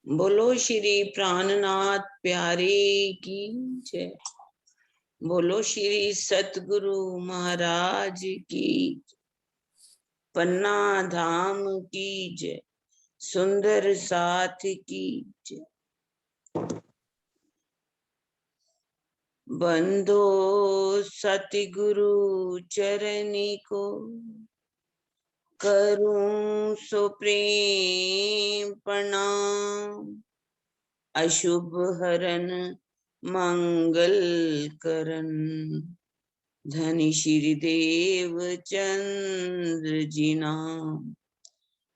बोलो श्री प्राणनाथ प्यारे की जय। बोलो श्री सतगुरु महाराज की। पन्ना धाम की जय। सुंदर साथ की जय। बंधो सतगुरु चरणी को करूं सो प्रेम प्रणाम। अशुभ हरन मंगल करन धनी श्री देव चंद्र जी नाम।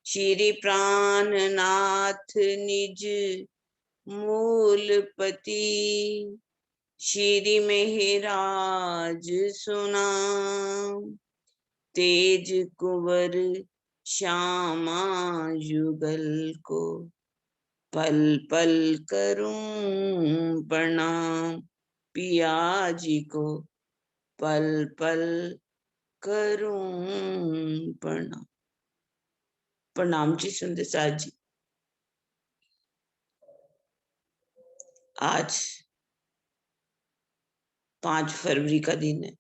श्री प्राणनाथ निज मूलपति श्री मेहराज सुनाम। तेज कुंवर श्यामा युगल को पल पल करूं प्रणाम। पिया जी को पल पल करूं प्रणाम। प्रणाम जी सुंदर साथ जी। आज 5 फरवरी का दिन है।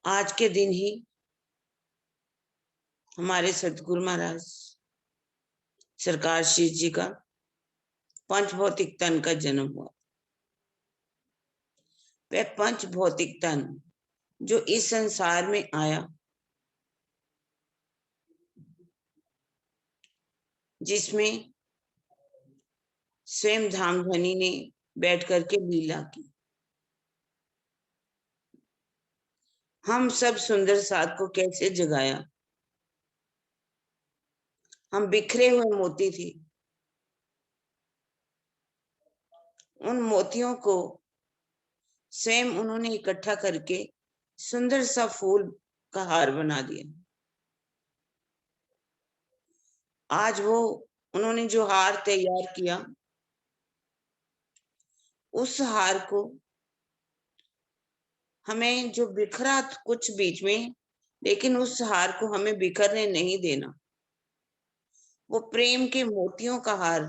आज के दिन ही हमारे सतगुरु महाराज सरकार श्री जी का पंच भौतिक तन का जन्म हुआ। वह पंच भौतिक तन जो इस संसार में आया, जिसमें स्वयं धामधनी ने बैठ करके लीला की। हम सब सुंदर साथ को कैसे जगाया। हम बिखरे हुए मोती थे। उन मोतियों को स्वयं उन्होंने इकट्ठा करके सुंदर सा फूल का हार बना दिया। आज वो उन्होंने जो हार तैयार किया, उस हार को हमें जो बिखरा कुछ बीच में, लेकिन उस हार को हमें बिखरने नहीं देना। वो प्रेम के मोतियों का हार,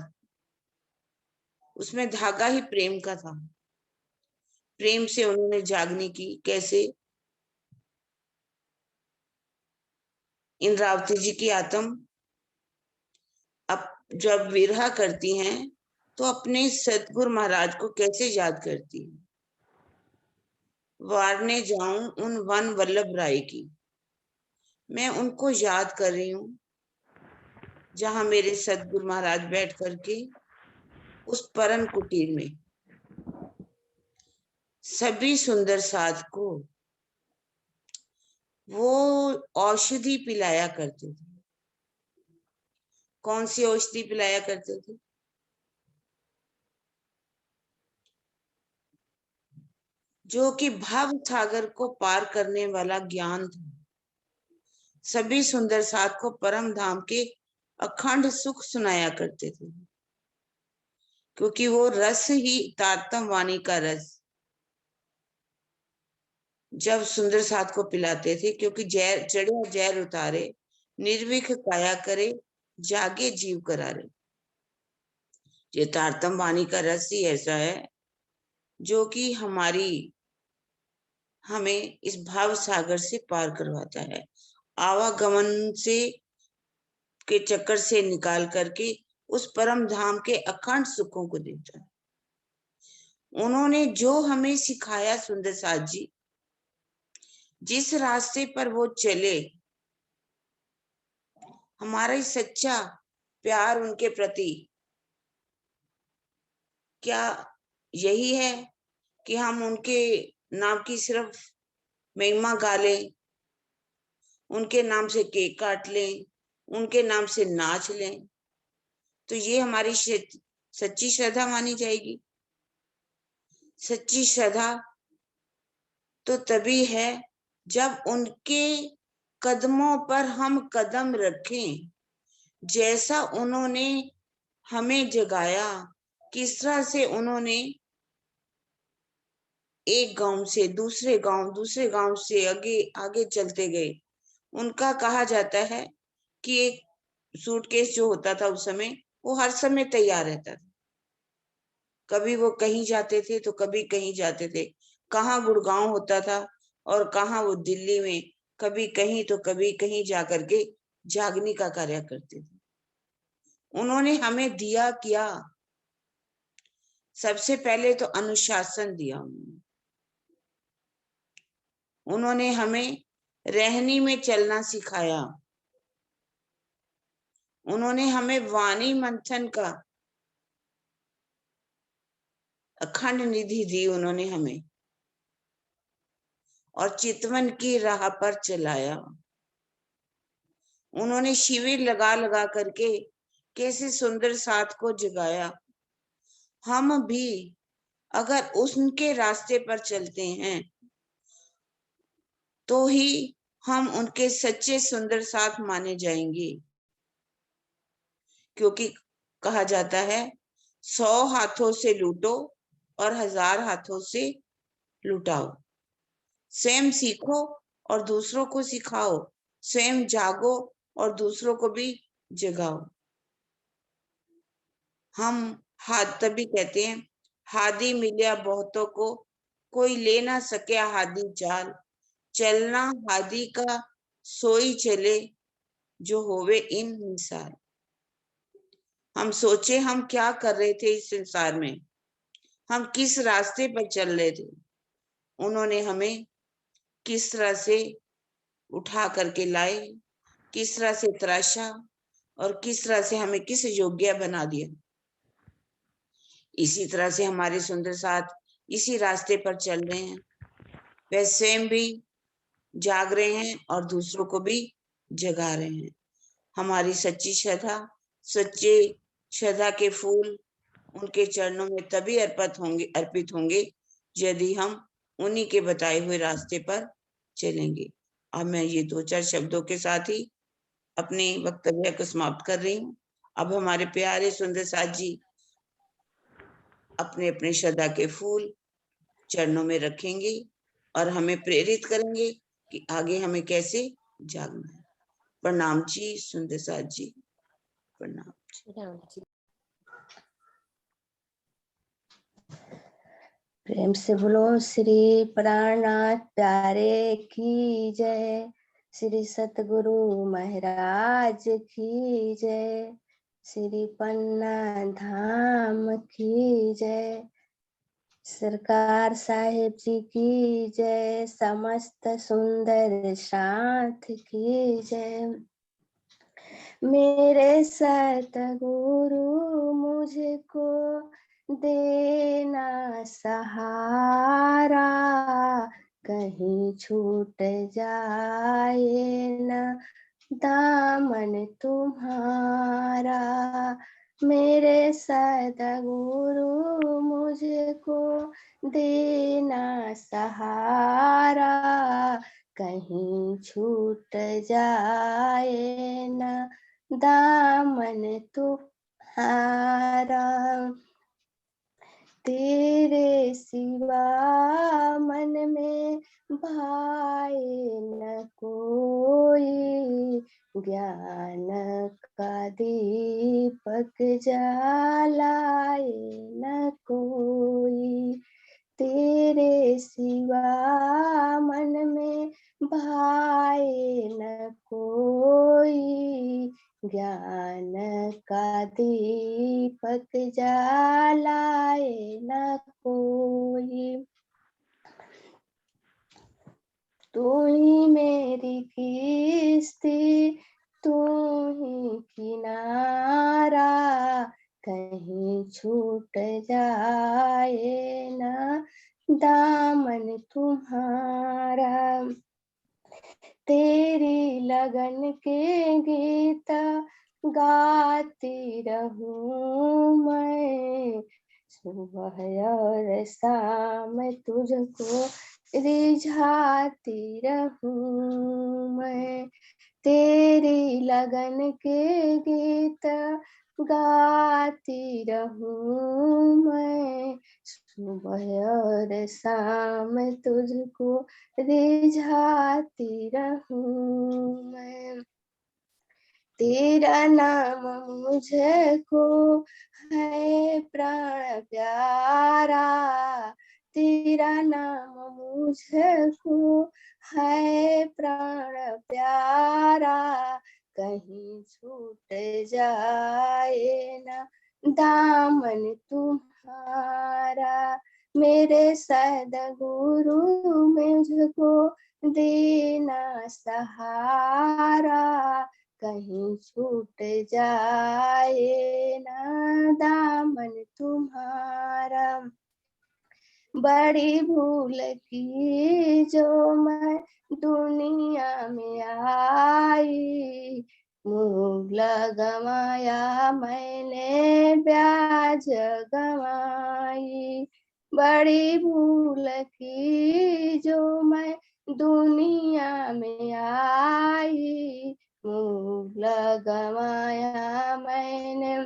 उसमें धागा ही प्रेम का था। प्रेम से उन्होंने जागने की। कैसे? इंद्रावती जी की आत्म अब जब विरह करती हैं तो अपने सतगुरु महाराज को कैसे याद करती है। वारने जाऊं उन वन वल्लभ राय की, मैं उनको याद कर रही हूं जहां मेरे सतगुरु महाराज बैठ करके उस परम कुटीर में सभी सुंदर साध को वो औषधि पिलाया करते थे। कौन सी औषधि पिलाया करते थे? जो कि भव सागर को पार करने वाला ज्ञान था। सभी सुंदर साथ को परम धाम के अखंड सुख सुनाया करते थे, क्योंकि वो रस ही तारतम वाणी का रस जब सुंदर साथ को पिलाते थे। क्योंकि जहर चढ़े जहर उतारे, निर्विक काया करे, जागे जीव करारे। ये तारतम वाणी का रस ही ऐसा है जो कि हमें इस भाव सागर से पार करवाता है। आवागमन से के चक्कर से निकाल करके उस परम धाम के अखंड सुखों को देता है। उन्होंने जो हमें सिखाया सुंदर साथ जी, जिस रास्ते पर वो चले, हमारा सच्चा प्यार उनके प्रति क्या यही है कि हम उनके नाम की सिर्फ महिमा गा लें, उनके नाम से केक काट लें, उनके नाम से नाच लें, तो ये हमारी सच्ची श्रद्धा मानी जाएगी? सच्ची श्रद्धा तो तभी है जब उनके कदमों पर हम कदम रखें। जैसा उन्होंने हमें जगाया, किस तरह से उन्होंने एक गांव से दूसरे गांव, दूसरे गांव से आगे आगे चलते गए, उनका कहा जाता है कि एक सूटकेस जो होता था उस समय, वो हर समय तैयार रहता था। कभी वो कहीं जाते थे तो कभी कहीं जाते थे, कहाँ गुड़गांव होता था और कहाँ वो दिल्ली में, कभी कहीं तो कभी कहीं जाकर के जागने का कार्य करते थे। उन्होंने हमें दिया क्या? सबसे पहले तो अनुशासन दिया उन्होंने हमें रहनी में चलना सिखाया। उन्होंने हमें वाणी मंथन का अखंड निधि दी उन्होंने हमें, और चितवन की राह पर चलाया। उन्होंने शिविर लगा लगा करके कैसे सुंदर साथ को जगाया। हम भी अगर उनके रास्ते पर चलते हैं तो ही हम उनके सच्चे सुंदर साथ माने जाएंगे, क्योंकि कहा जाता है 100 हाथों से लूटो और 1000 हाथों से लुटाओ। स्वयं सीखो और दूसरों को सिखाओ, स्वयं जागो और दूसरों को भी जगाओ। हम तभी कहते हैं, हादी मिलिया बहुतों को, कोई ले ना सके हादी चाल, चलना हादी का सोई चले, जो होवे इन मिसाल। हम सोचे हम क्या कर रहे थे इस संसार में, हम किस रास्ते पर चल रहे थे, उन्होंने हमें किस तरह से उठा करके लाए, किस तरह से तराशा और किस तरह से हमें किस योग्य बना दिया। इसी तरह से हमारे सुंदर साथ इसी रास्ते पर चल रहे हैं। वे स्वयं भी जाग रहे हैं और दूसरों को भी जगा रहे हैं। हमारी सच्ची श्रद्धा, सच्चे श्रद्धा के फूल उनके चरणों में तभी अर्पित होंगे यदि हम उन्हीं के बताए हुए रास्ते पर चलेंगे। अब मैं ये 2-4 शब्दों के साथ ही अपने वक्तव्य को समाप्त कर रही हूँ। अब हमारे प्यारे सुंदर साथ जी अपने अपने श्रद्धा के फूल चरणों में रखेंगे और हमें प्रेरित करेंगे कि आगे हमें कैसे जागना है। प्रणाम जी सुंदर साथ जी, प्रणाम। प्रेम से बोलो श्री प्राणनाथ प्यारे की जय, श्री सतगुरु महाराज की जय, श्री पन्ना धाम की जय, सरकार साहिब जी की जय, समस्त सुंदर साथ की जय। मेरे सतगुरु मुझको देना सहारा, कहीं छूट जाए न दामन तुम्हारा। मेरे सतगुरु मुझको देना सहारा, कहीं छूट जाए न दामन तुम्हारा। तेरे सिवा मन में भाए न कोई, ज्ञान का दीपक जलाए न कोई। तेरे सिवा मन में भाए न कोई, ज्ञान का दीपक जलाए न कोई। तू ही मेरी किस्ती, तू ही किनारा, कहीं छूट जाए न दामन तुम्हारा। तेरी लगन के गीत गाती रहूं मैं, सुबह और शाम तुझको रिझाती रहूं मैं। तेरी लगन के गीत गाती रहूं मैं, सुबह और शाम तुझको रिझाती रहूं मैं। तेरा नाम मुझको है प्राण प्यारा, तेरा नाम मुझको है प्राण प्यारा। कहीं छूट जाए ना दामन तुम्हारा, मेरे सद्गुरु मुझको देना सहारा। कहीं छूट जाए ना दामन तुम्हारा। बड़ी भूल की जो मैं दुनिया में आई, मूल गवाया मैंने ब्याज गवाई। बड़ी भूल की जो मैं दुनिया में आई, मूल गवाया मैंने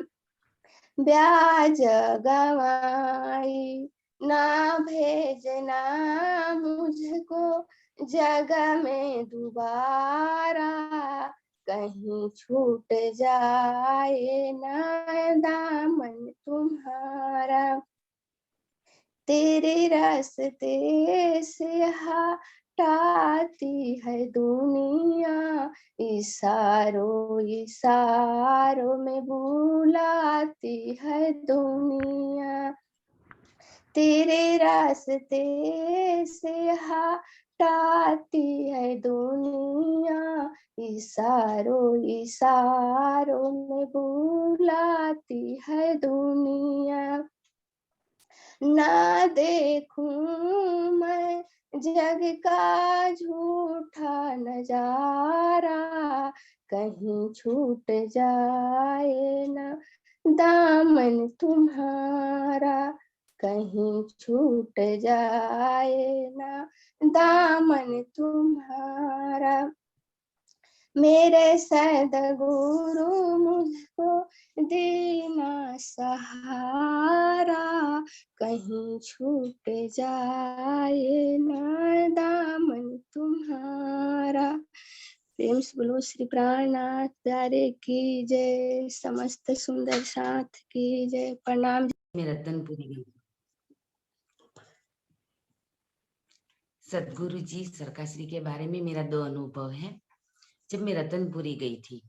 ब्याज गवाई। ना भेजना मुझको जग में दोबारा, कहीं छूट जाए ना दामन तुम्हारा। तेरे रास्ते से हटाती है दुनिया, इशारों इशारों में बुलाती है दुनिया। तेरे रास्ते से हटाती है दुनिया, इशारों इशारों में बुलाती है दुनिया। ना देखूं मैं जग का झूठा नजारा, कहीं छूट जाए ना दामन तुम्हारा। कहीं छूट जाए ना दामन तुम्हारा। मेरे सद्गुरु मुझको देना सहारा, कहीं छूट जाए ना दामन तुम्हारा। प्रेम से बोलो श्री प्राणनाथ प्यारे की जय, समस्त सुंदर साथ की जय। प्रणाम। मैं रतनपुरी गई। सदगुरु जी सरकाश्री के बारे में मेरा 2 अनुभव है। जब मैं रतनपुरी गई थी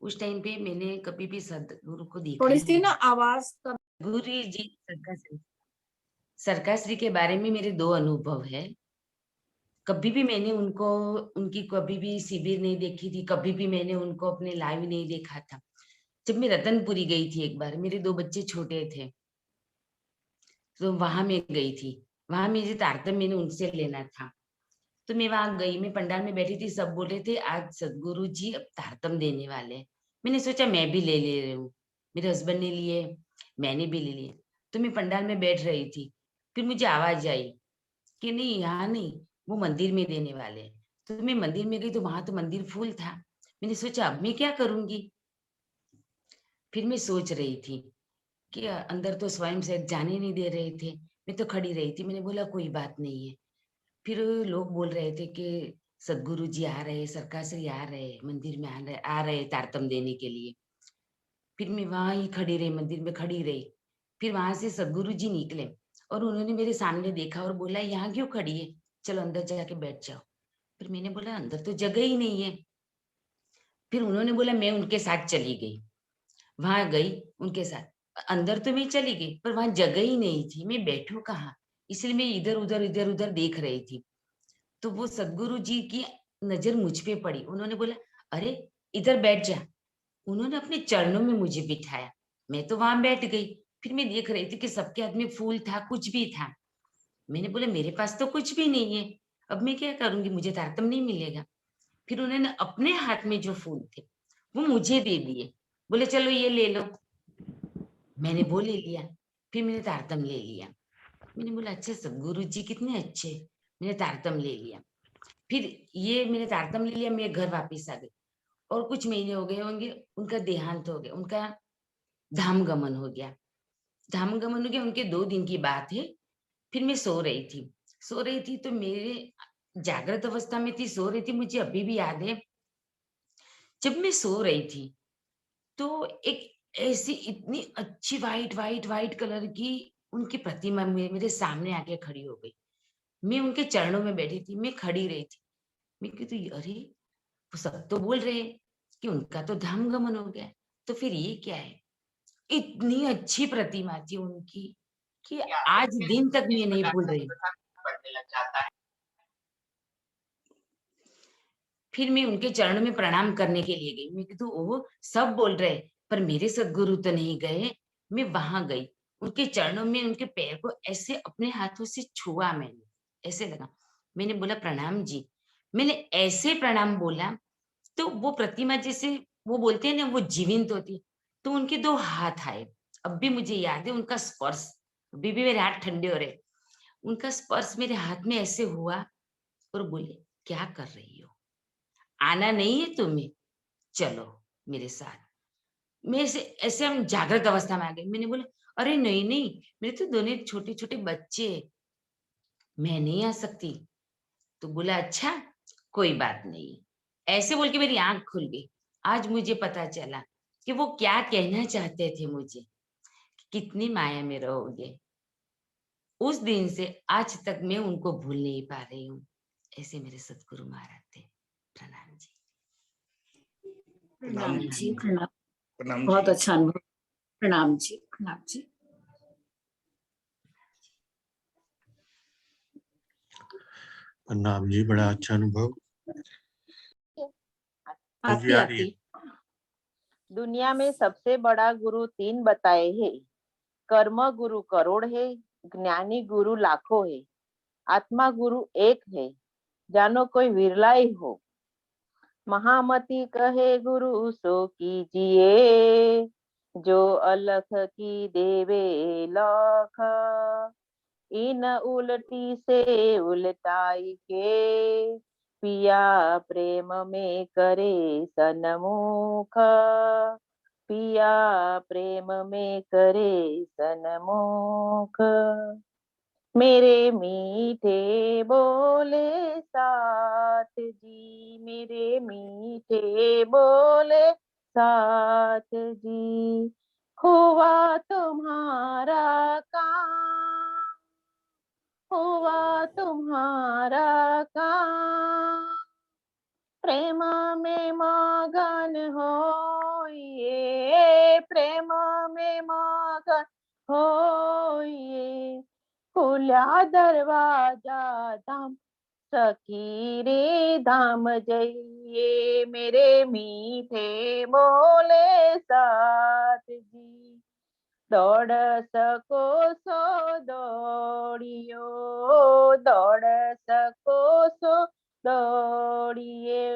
उस टाइम पे मैंने कभी भी सदगुरु को देखा थोड़ी ही सी नहीं। ना आवाज कम। गुरु जी सरकाश्री के बारे में मेरे 2 अनुभव है। कभी भी मैंने उनकी कभी भी शिविर नहीं देखी थी, कभी भी मैंने उनको अपने लाइव नहीं देखा था। जब मैं रतनपुरी गई थी एक बार, मेरे 2 बच्चे छोटे थे, तो वहां मैं गई थी। वहां मुझे तारतम्य मैंने उनसे लेना था, तो मैं वहां गई। मैं पंडाल में बैठी थी, सब बोल रहे थे आज सदगुरु जी अब तारतम देने वाले हैं। मैंने सोचा मैं भी ले रही हूँ, मेरे हस्बैंड ने लिए, मैंने भी ले लिए। तो मैं पंडाल में बैठ रही थी, फिर मुझे आवाज आई कि नहीं यहाँ नहीं, वो मंदिर में देने वाले हैं। तो मैं मंदिर में गई तो वहां तो मंदिर फुल था। मैंने सोचा अब मैं क्या करूंगी। फिर मैं सोच रही थी कि अंदर तो स्वयं से जाने नहीं दे रहे थे, मैं तो खड़ी रही थी। मैंने बोला कोई बात नहीं है। फिर लोग बोल रहे थे कि सदगुरु जी आ रहे, सरकाश्री आ रहे, मंदिर में आ रहे तारतम देने के लिए। फिर मैं वहां ही खड़ी रही, मंदिर में खड़ी रही। फिर वहां से सदगुरु जी निकले और उन्होंने मेरे सामने देखा और बोला यहाँ क्यों खड़ी है, चलो अंदर जाके बैठ जाओ। फिर मैंने बोला अंदर तो जगह ही नहीं है। फिर उन्होंने बोला मैं उनके साथ चली गई, वहां गई उनके साथ। अंदर तो मैं चली गई पर वहां जगह ही नहीं थी, मैं बैठू कहाँ। इसलिए मैं इधर उधर देख रही थी। तो वो सदगुरु जी की नजर मुझ पे पड़ी। उन्होंने बोला अरे इधर बैठ जा। उन्होंने अपने चरणों में मुझे बिठाया। मैं तो वहां बैठ गई। फिर मैं देख रही थी कि सबके हाथ में फूल था, कुछ भी था। मैंने बोला मेरे पास तो कुछ भी नहीं है, अब मैं क्या करूंगी, मुझे तारतम नहीं मिलेगा। फिर उन्होंने अपने हाथ में जो फूल थे वो मुझे दे दिए, बोले चलो ये ले लो। मैंने वो ले लिया, फिर मैंने तारतम ले लिया। मैंने बोला अच्छा सदगुरु जी कितने अच्छे, मैंने तारतम ले लिया। फिर ये मैंने तारतम ले लिया, मैं घर वापस आ गई। और कुछ महीने हो गए होंगे, उनका देहांत हो गया, उनका धाम गमन हो गया। धाम गमन हो गया, उनके 2 दिन की बात है। फिर मैं सो रही थी तो मेरे जागृत अवस्था में थी, सो रही थी। मुझे अभी भी याद है, जब मैं सो रही थी तो एक ऐसी इतनी अच्छी व्हाइट कलर की उनकी प्रतिमा मेरे सामने आके खड़ी हो गई। मैं उनके चरणों में बैठी थी, मैं खड़ी रही थी। मैं कहती अरे, वो सब तो बोल रहे हैं कि उनका तो धाम गमन हो गया, तो फिर ये क्या है? इतनी अच्छी प्रतिमा थी उनकी कि आज दिन तक मैं नहीं भूल रही। फिर मैं उनके चरणों में प्रणाम करने के लिए गई। मैं कहती ओह! सब बोल रहे हैं, पर मेरे सद्गुरु तो नहीं गए। मैं वहाँ गई, उनके चरणों में उनके पैर को ऐसे अपने हाथों से छुआ मैंने, ऐसे लगा। मैंने बोला प्रणाम जी। मैंने ऐसे प्रणाम बोला तो वो प्रतिमा जैसे वो बोलते हैं ना वो जीवंत होती, तो उनके 2 हाथ आए। अब भी मुझे याद है उनका स्पर्श, अभी भी मेरे हाथ ठंडे हो रहे। उनका स्पर्श मेरे हाथ में ऐसे हुआ और बोले, "क्या कर रही हो? आना नहीं है तुम्हें? चलो मेरे साथ।" मैं ऐसे हम जागृत अवस्था में आ गए। मैंने बोला, "अरे नहीं, मेरे तो दोनों छोटे-छोटे बच्चे हैं, मैं नहीं आ सकती।" तो बोला, "अच्छा, कोई बात नहीं।" ऐसे बोल के मेरी आँख खुल गई। आज मुझे पता चला कि वो क्या कहना चाहते थे मुझे, कि कितनी माया में रहोगे। उस दिन से आज तक मैं उनको भूल नहीं पा रही हूँ। ऐसे मेरे सद्गुरु महाराज थे। प्रणाम जी। प्रणाम प्रणाम जी। जी, प्रणाम। प्रणाम बहुत जी। अच्छा अनुभव। प्रणाम जी, प्रणाम जी। प्रणाम जी, बड़ा अच्छा अनुभव। जी आ रही है। आती दुनिया में सबसे बड़ा गुरु 3 बताए हैं। कर्म गुरु करोड़ है, ज्ञानी गुरु लाखों है, आत्मा गुरु एक है, जानो कोई विरला ही हो। महामती कहे गुरु सो कीजिए, जो अलख की देवे लख। इन उलटी से उलटाई के, पिया प्रेम में करे सन्मुख। पिया प्रेम में करे सन्मुख। मेरे मीठे बोले साथ जी, मेरे मीठे बोले साथ जी। हुआ तुम्हारा काम, हुआ तुम्हारा काम। प्रेम में मगन होइए, प्रेम में मगन होइए। खुला दरवाजा धाम सखी रे धाम जाइए, मेरे मीठे बोले साथ जी। दौड़ सको सो दौड़ियो, दौड़ सको सो दौड़िए।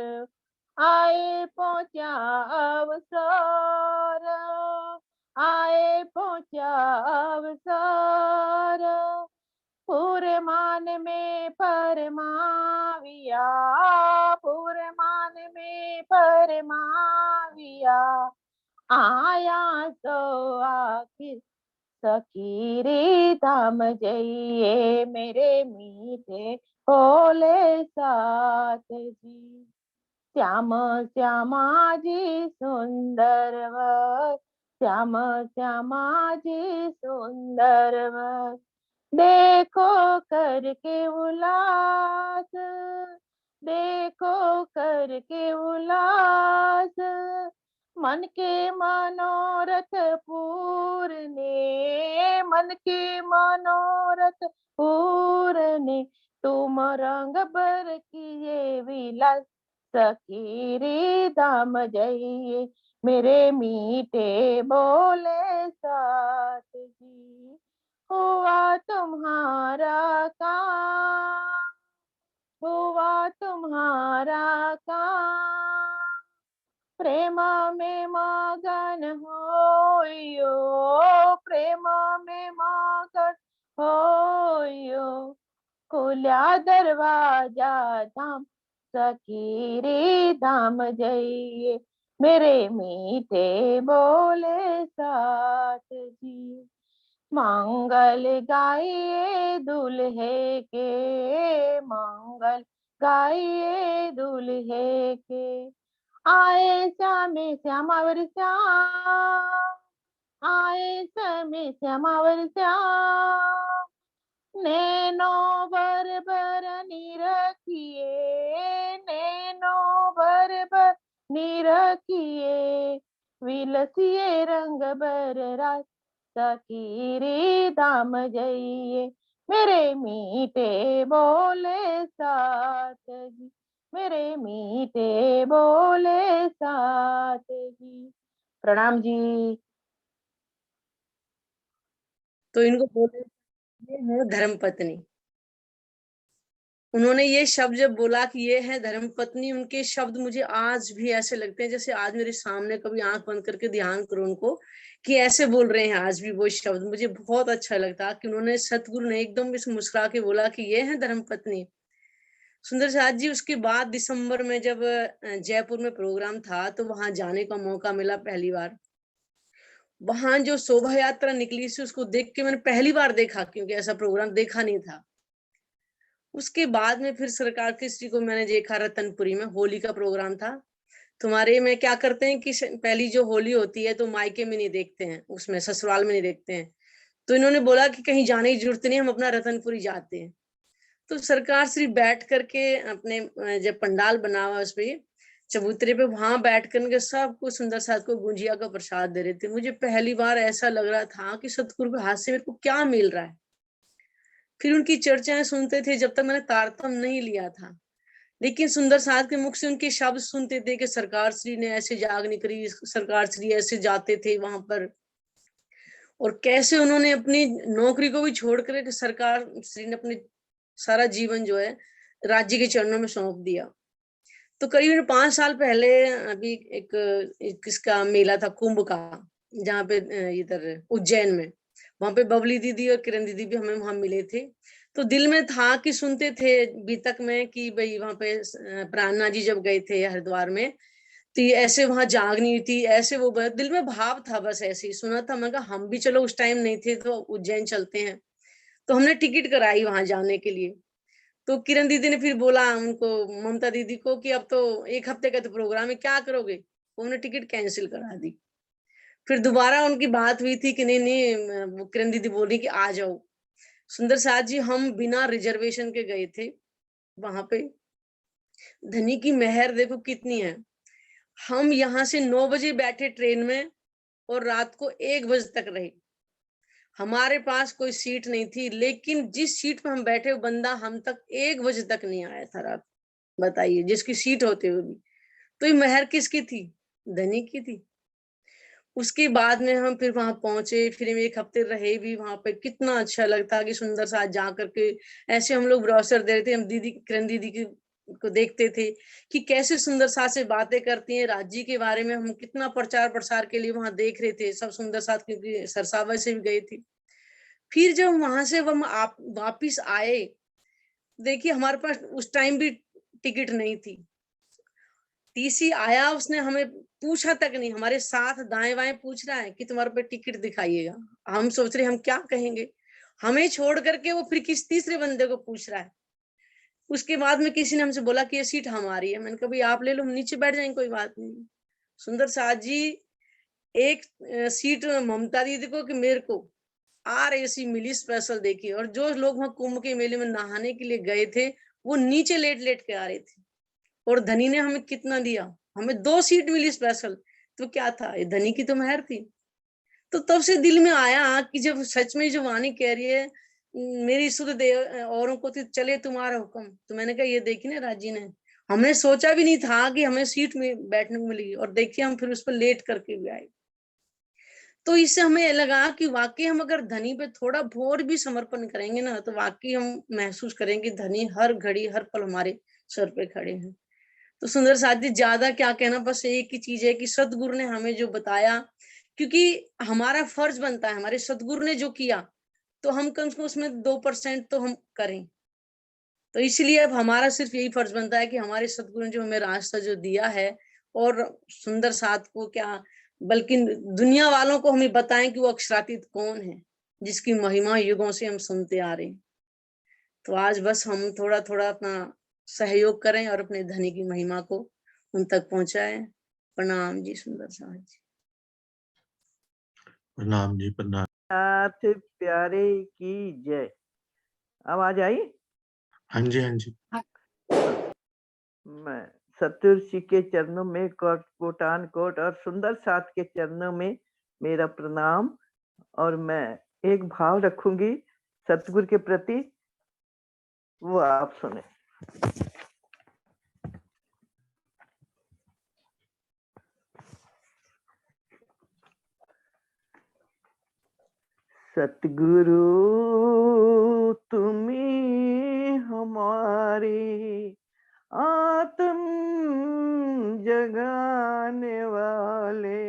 आए पहुंचा अवसर, आए पहुंचा अवसर। पूरे मान में परमाविया, पूरे मान में परमाविया। आया तो आखिर सखी रे धाम जाइए, मेरे मीठे भोले साथ जी। श्याम श्यामा जी सुंदर वर, श्याम श्यामा जी सुंदर वर। देखो करके उल्लास, देखो करके उल्लास। मन के मनोरथ पूरने, मन के मनोरथ पूरने। तुम रंग बर किए विलास, सखी रे धाम जाइए, मेरे मीठे बोले साथ जी। हुआ तुम्हारा काम, हुआ तुम्हारा काम। प्रेम में मगन होइयो, प्रेम में मगन होइयो। खुला दरवाजा धाम सखी रे धाम जाइए, मेरे मीठे बोले साथ जी। मंगल गाइए दूल्हे के, मंगल गाइए दूल्हे के। आए श्यामे श्यामावर श्याम, आए श्यामे श्यामावर श्याम। नैनो बर बरनी रखिए, नैनो बर बरनी रखिए। विलसिए रंग बर रात सकीरे दाम जइए। मेरे मीठे बोले साथ जी, मेरे मीठे बोले साथ जी। प्रणाम जी। तो इनको बोले ये है धर्म पत्नी। उन्होंने ये शब्द जब बोला कि ये है धर्म पत्नी, उनके शब्द मुझे आज भी ऐसे लगते हैं जैसे आज मेरे सामने, कभी आंख बंद करके ध्यान करो उनको कि ऐसे बोल रहे हैं आज भी वो शब्द। मुझे बहुत अच्छा लगता कि उन्होंने, सतगुरु ने एकदम इस मुस्कुरा के बोला कि ये है धर्म पत्नी। सुंदर साथ जी, उसके बाद दिसंबर में जब जयपुर में प्रोग्राम था तो वहां जाने का मौका मिला पहली बार। वहां जो शोभा यात्रा निकली थी उसको देख के मैंने पहली बार देखा, क्योंकि ऐसा प्रोग्राम देखा नहीं था। उसके बाद में फिर सरकार कृष्टि को मैंने देखा रतनपुरी में, होली का प्रोग्राम था। तुम्हारे में क्या करते हैं कि पहली जो होली होती है तो मायके में नहीं देखते हैं, उसमें ससुराल में नहीं देखते हैं। तो इन्होंने बोला कि कहीं जाने की जरूरत नहीं, हम अपना रतनपुरी जाते हैं। तो सरकार श्री बैठ करके अपने जब पंडाल बना हुआ उस पे चबूतरे पे, वहां बैठ करके सबको सुंदर साथ को गुंजिया का प्रसाद दे रहे थे। मुझे पहली बार ऐसा लग रहा था कि सतगुरु के हाथ से मेरे को क्या मिल रहा है। फिर उनकी चर्चाएं सुनते थे, जब तक मैंने तारतम्य नहीं लिया था, लेकिन सुंदर साथ के मुख से उनके शब्द सुनते थे कि सरकार श्री ने ऐसे जागनी करी, सरकार श्री ऐसे जाते थे वहां पर, और कैसे उन्होंने अपनी नौकरी को भी छोड़कर कि सरकार श्री ने अपने सारा जीवन जो है राज्य के चरणों में सौंप दिया। तो करीबन 5 साल पहले अभी एक किसका मेला था, कुंभ का, जहाँ पे इधर उज्जैन में, वहां पे बबली दीदी और किरण दीदी भी हमें वहां मिले थे। तो दिल में था कि सुनते थे बीतक में कि भाई वहां पे प्राणनाथ जी जब गए थे हरिद्वार में तो ऐसे वहां जागनी थी, ऐसे वो दिल में भाव था, बस ऐसे ही सुना था। मैं कहा हम भी चलो, उस टाइम नहीं थे तो उज्जैन चलते हैं। तो हमने टिकट कराई वहां जाने के लिए। तो किरण दीदी ने फिर बोला उनको, ममता दीदी को, कि अब तो 1 हफ्ते का तो प्रोग्राम है, क्या करोगे। उन्होंने टिकट कैंसिल करा दी। फिर दोबारा उनकी बात हुई थी कि नहीं नहीं, वो किरण दीदी बोल रही कि आ जाओ। सुंदर साथ जी, हम बिना रिजर्वेशन के गए थे वहां पे। धनी की मेहर देखो कितनी है। हम यहाँ से 9 बजे बैठे ट्रेन में और रात को 1 बजे तक रहे। हमारे पास कोई सीट नहीं थी, लेकिन जिस सीट पे हम बैठे वो बंदा हम तक 1 बजे तक नहीं आया था रात। बताइए, जिसकी सीट होते हुए भी। तो ये मेहर किसकी थी? धनी की थी। उसके बाद में हम फिर वहां पहुंचे, फिर 1 हफ्ते रहे भी वहां पे। कितना अच्छा लगता कि सुंदर साथ जा करके ऐसे हम लोग ब्रोशर दे रहे थे, हम दीदी किरण दीदी की को देखते थे कि कैसे सुंदर साथ से बातें करती हैं राज्य के बारे में। हम कितना प्रचार प्रसार के लिए वहां देख रहे थे सब सुंदर साथ, क्योंकि सरसावा से भी गए थे। फिर जब वहां से हम आप वापिस आए, देखिए हमारे पास उस टाइम भी टिकट नहीं थी। टीसी आया, उसने हमें पूछा तक नहीं, हमारे साथ दाएं बाएं पूछ रहा है कि तुम्हारे पे टिकट दिखाइएगा। हम सोच रहे हम क्या कहेंगे, हमें छोड़ करके वो फिर किस तीसरे बंदे को पूछ रहा है। उसके बाद में किसी ने हमसे बोला कि ये सीट हमारी है। मैंने कहा भाई आप ले लो, हम नीचे बैठ जाएंगे, कोई बात नहीं। सुंदर साथ जी, एक सीट ममता दीदी को कि मेरे को RAC मिली स्पेशल, देखी। और जो लोग वहां कुंभ के मेले में नहाने के लिए गए थे वो नीचे लेट लेट के आ रहे थे। और धनी ने हमें कितना दिया, हमें 2 सीट मिली स्पेशल। तो क्या था, ये धनी की तो मेहर थी। तो तब से दिल में आया कि जब सच में जो वाणी कह रही है मेरी सुध दे औरों को तो चले तुम्हारा हुक्म। तो मैंने कहा ये देखी ना राजी ने, हमने सोचा भी नहीं था कि हमें सीट में बैठने को मिलेगी, और देखिए हम फिर उस पर लेट करके भी आए। तो इससे हमें लगा कि वाकई हम अगर धनी पे थोड़ा बहुत भी समर्पण करेंगे ना, तो वाकई हम महसूस करेंगे धनी हर घड़ी हर पल हमारे सर पे खड़े हैं। तो सुंदर साथ जी, ज्यादा क्या कहना, बस एक ही चीज है कि सतगुरु ने हमें जो बताया, क्योंकि हमारा फर्ज बनता है, हमारे सतगुरु ने जो किया तो हम कम से कम उसमें 2% तो हम करें। तो इसलिए अब हमारा सिर्फ यही फर्ज बनता है कि हमारे सतगुरु ने जो हमें रास्ता जो दिया है, और सुंदर साथ को क्या बल्कि दुनिया वालों को हमें बताएं कि वो अक्षरातीत कौन है। जिसकी महिमा युगों से हम सुनते आ रहे हैं। तो आज बस हम थोड़ा थोड़ा अपना सहयोग करें और अपने धनी की महिमा को उन तक पहुंचाएं। प्रणाम जी सुंदर समाज जी। प्रणाम जी प्रणाम। नाथ प्यारे की जय। आवाज आई? हाँ जी हाँ जी। मैं सतुर्षि के चरणों में कोटान कोट और सुंदर साथ के चरणों में मेरा प्रणाम। और मैं एक भाव रखूंगी सतगुरु के प्रति, वो आप सुने। सतगुरु तुम्ही हमारे आत्म जगाने वाले,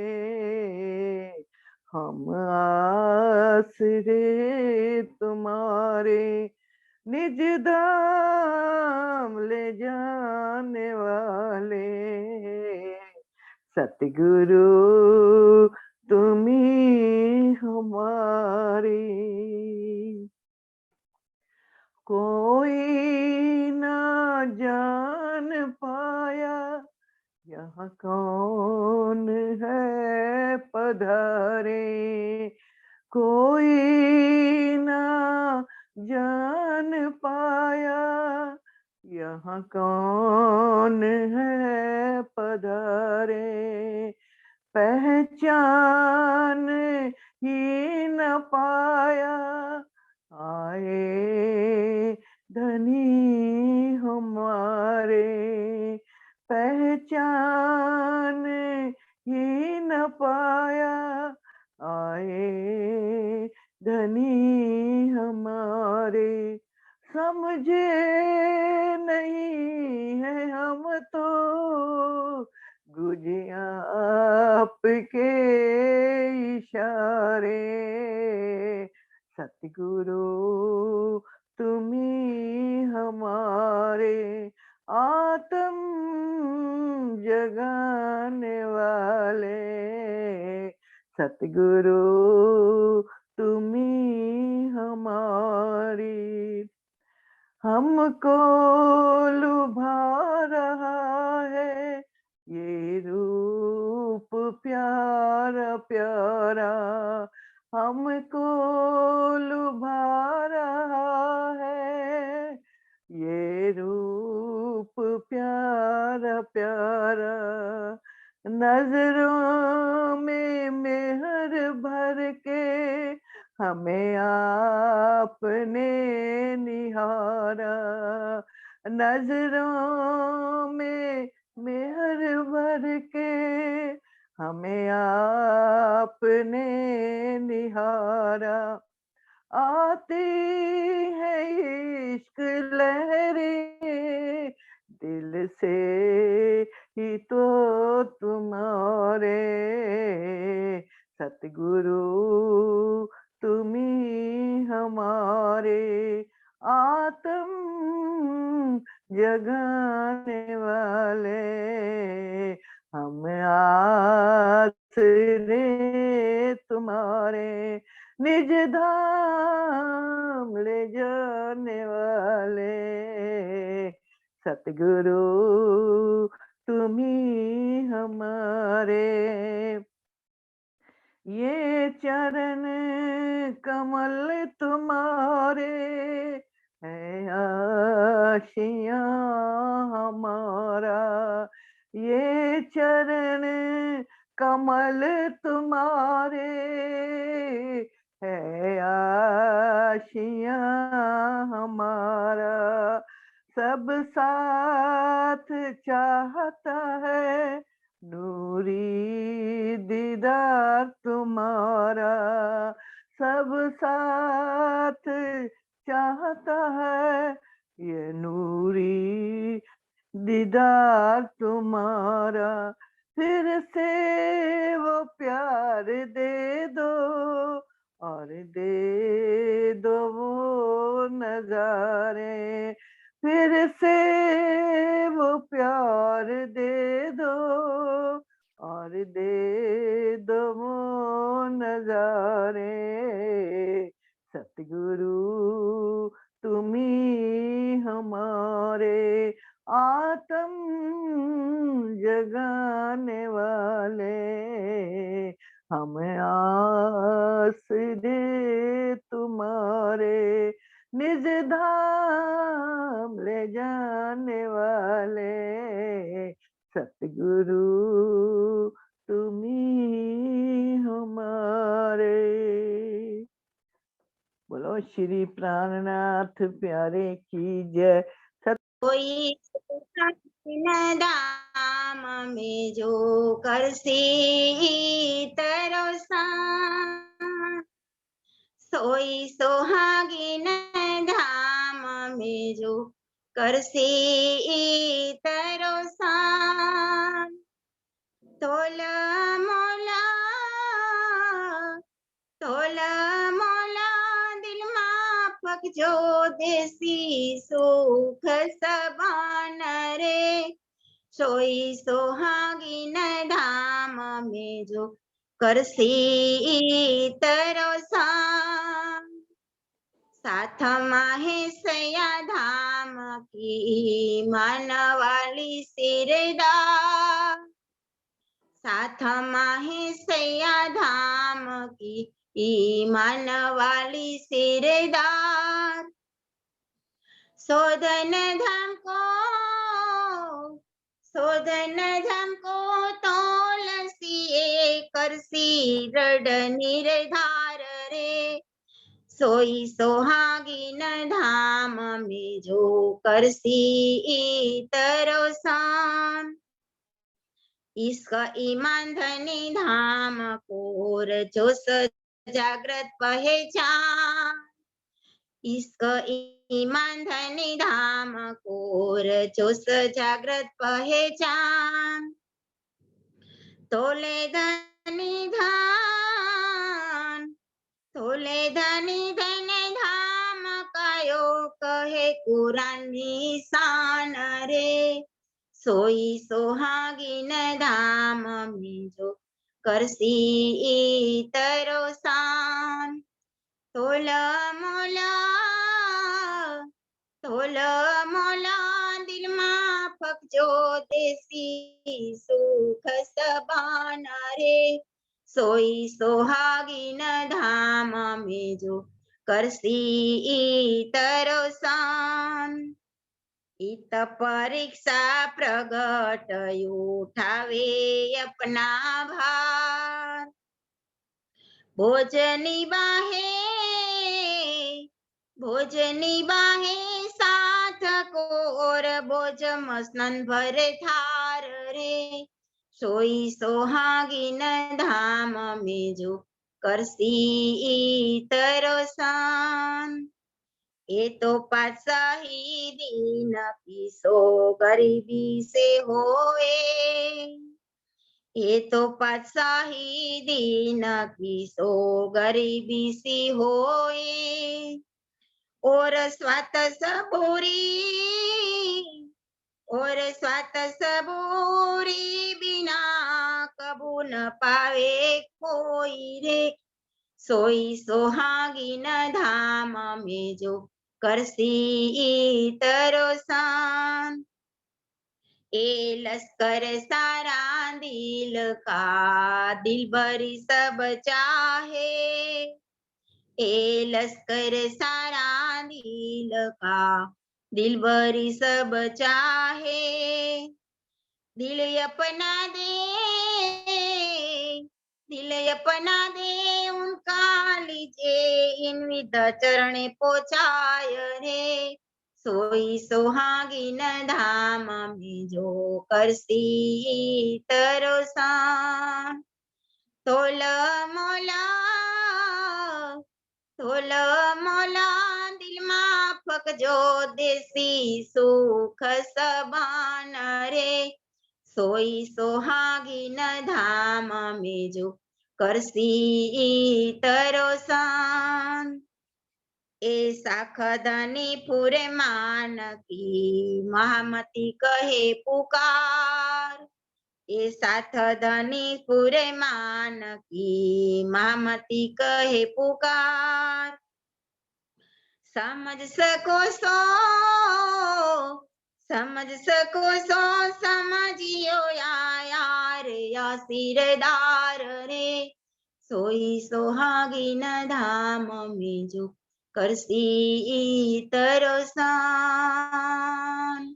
हम आसरे तुम्हारे निज धाम ले जाने वाले। सतगुरु तुम्ही हमारे, कोई ना जान पाया यहाँ कौन है पधारे। कोई ना जान पाया यहाँ कौन है पधारे। पहचान ही न पाया आए धनी हमारे। पहचान ही न पाया आए धनी हमारे। समझे नहीं है हम तो गुजे आपके इशारे। सतगुरु तुम्ही हमारे आत्म जगाने वाले। सतगुरु तुम्ही हमारी, हमको लुभा रहा है ये रूप प्यारा प्यारा। हमको लुभा रहा है ये रूप प्यारा प्यारा। नजरों में मेहर भर के हमें आपने निहारा। नजरों में मेहर भर के हमें आपने निहारा। आती है इश्क लहरें दिल से ही तो तुम्हारे। सतगुरु तुम्ही हमारे आत्म जगाने वाले। हम आसरे तुम्हारे निज धाम ले जाने वाले। सतगुरु तुम्ही हमारे, ये चरण कमल तुम्हारे है आशियां हमारा। ये चरण कमल तुम्हारे है आशियां हमारा। सब साथ चाहता है नूरी दीदार तुम्हारा। सब साथ चाहता है ये नूरी दीदार तुम्हारा। फिर से वो प्यार दे दो और दे दो वो नजारे। फिर से वो प्यार दे दो और दे दो वो नजारे। सतगुरु तुम्ही हमारे आत्म जगाने वाले, हमें आस दे तुम्हारे निज धाम ले जाने वाले, सतगुरु तुम्ही हमारे। बोलो श्री प्राणनाथ प्यारे की जय। कोई धाम में जो करसी तरोसा, सोई सोहागिन धाम में जो करसी तरोसा, तोला मोला तोला मोला दिल माफक जो देसी सुख सबान रे, सोई सोहागिन धाम में जो करसी तरोसा, साथ माहेशया धाम की मानवाली सिरदार, साथ माहेशया धाम की ईमान वाली सिरदार, शोधन धाम को तोलसी करसी रड निर्धार रे, सोई सोहागिन धाम में जो करसी तरोसान, इसका ईमान धनी धाम कोर जो जागृत पहचान, इसका ईमान धनी धाम कोर जो जागृत पहचान, तोले धनी धन धाम कायो कहे कुरान निशान रे, सोई सोहागिन धाम में जो करसी तरोसान, तोला मोला दिल माफक जो देसी सुख सबान रे, सोई सोहागिन धाम में जो करसी तरोसान, इत परीक्षा प्रगट उठावे अपना भार, भोजनी बाहे साथ को और भोज मसनन भर थार रे, सोई सोहागिन धाम में जो करसी तरोसान, ये तो पासा ही दिन की सो गरीबी से होए, ये तो पासा ही दिन की सो गरीबी सी होए, और स्वात सबूरी बिना कबू न पावे कोई रे, सोई सोहागिन धाम में जो करसी तरोसान, ए लश्कर सारा दिल का दिलबरी सब चाहे, ए लश्कर सारा दिल का दिलबरी सब चाहे, दिल अपना दे उनका लीजे इन विद चरणे पोछाय रे, सोई सोहागिन धाम में जो करसी तरोसान, तोला मोला दिल माफक जो देसी सुख सबान रे, सोई सोहागिन धाम में जो करसी तरोसान, ए साखदनी पूरे मान की महामती कहे पुकार, ए साथ धनी पूरे मान की महामती कहे पुकार, समझ सको सो समझियो यार या सिरदार रे सोई सोहागिन धाम में जो करसी तरसान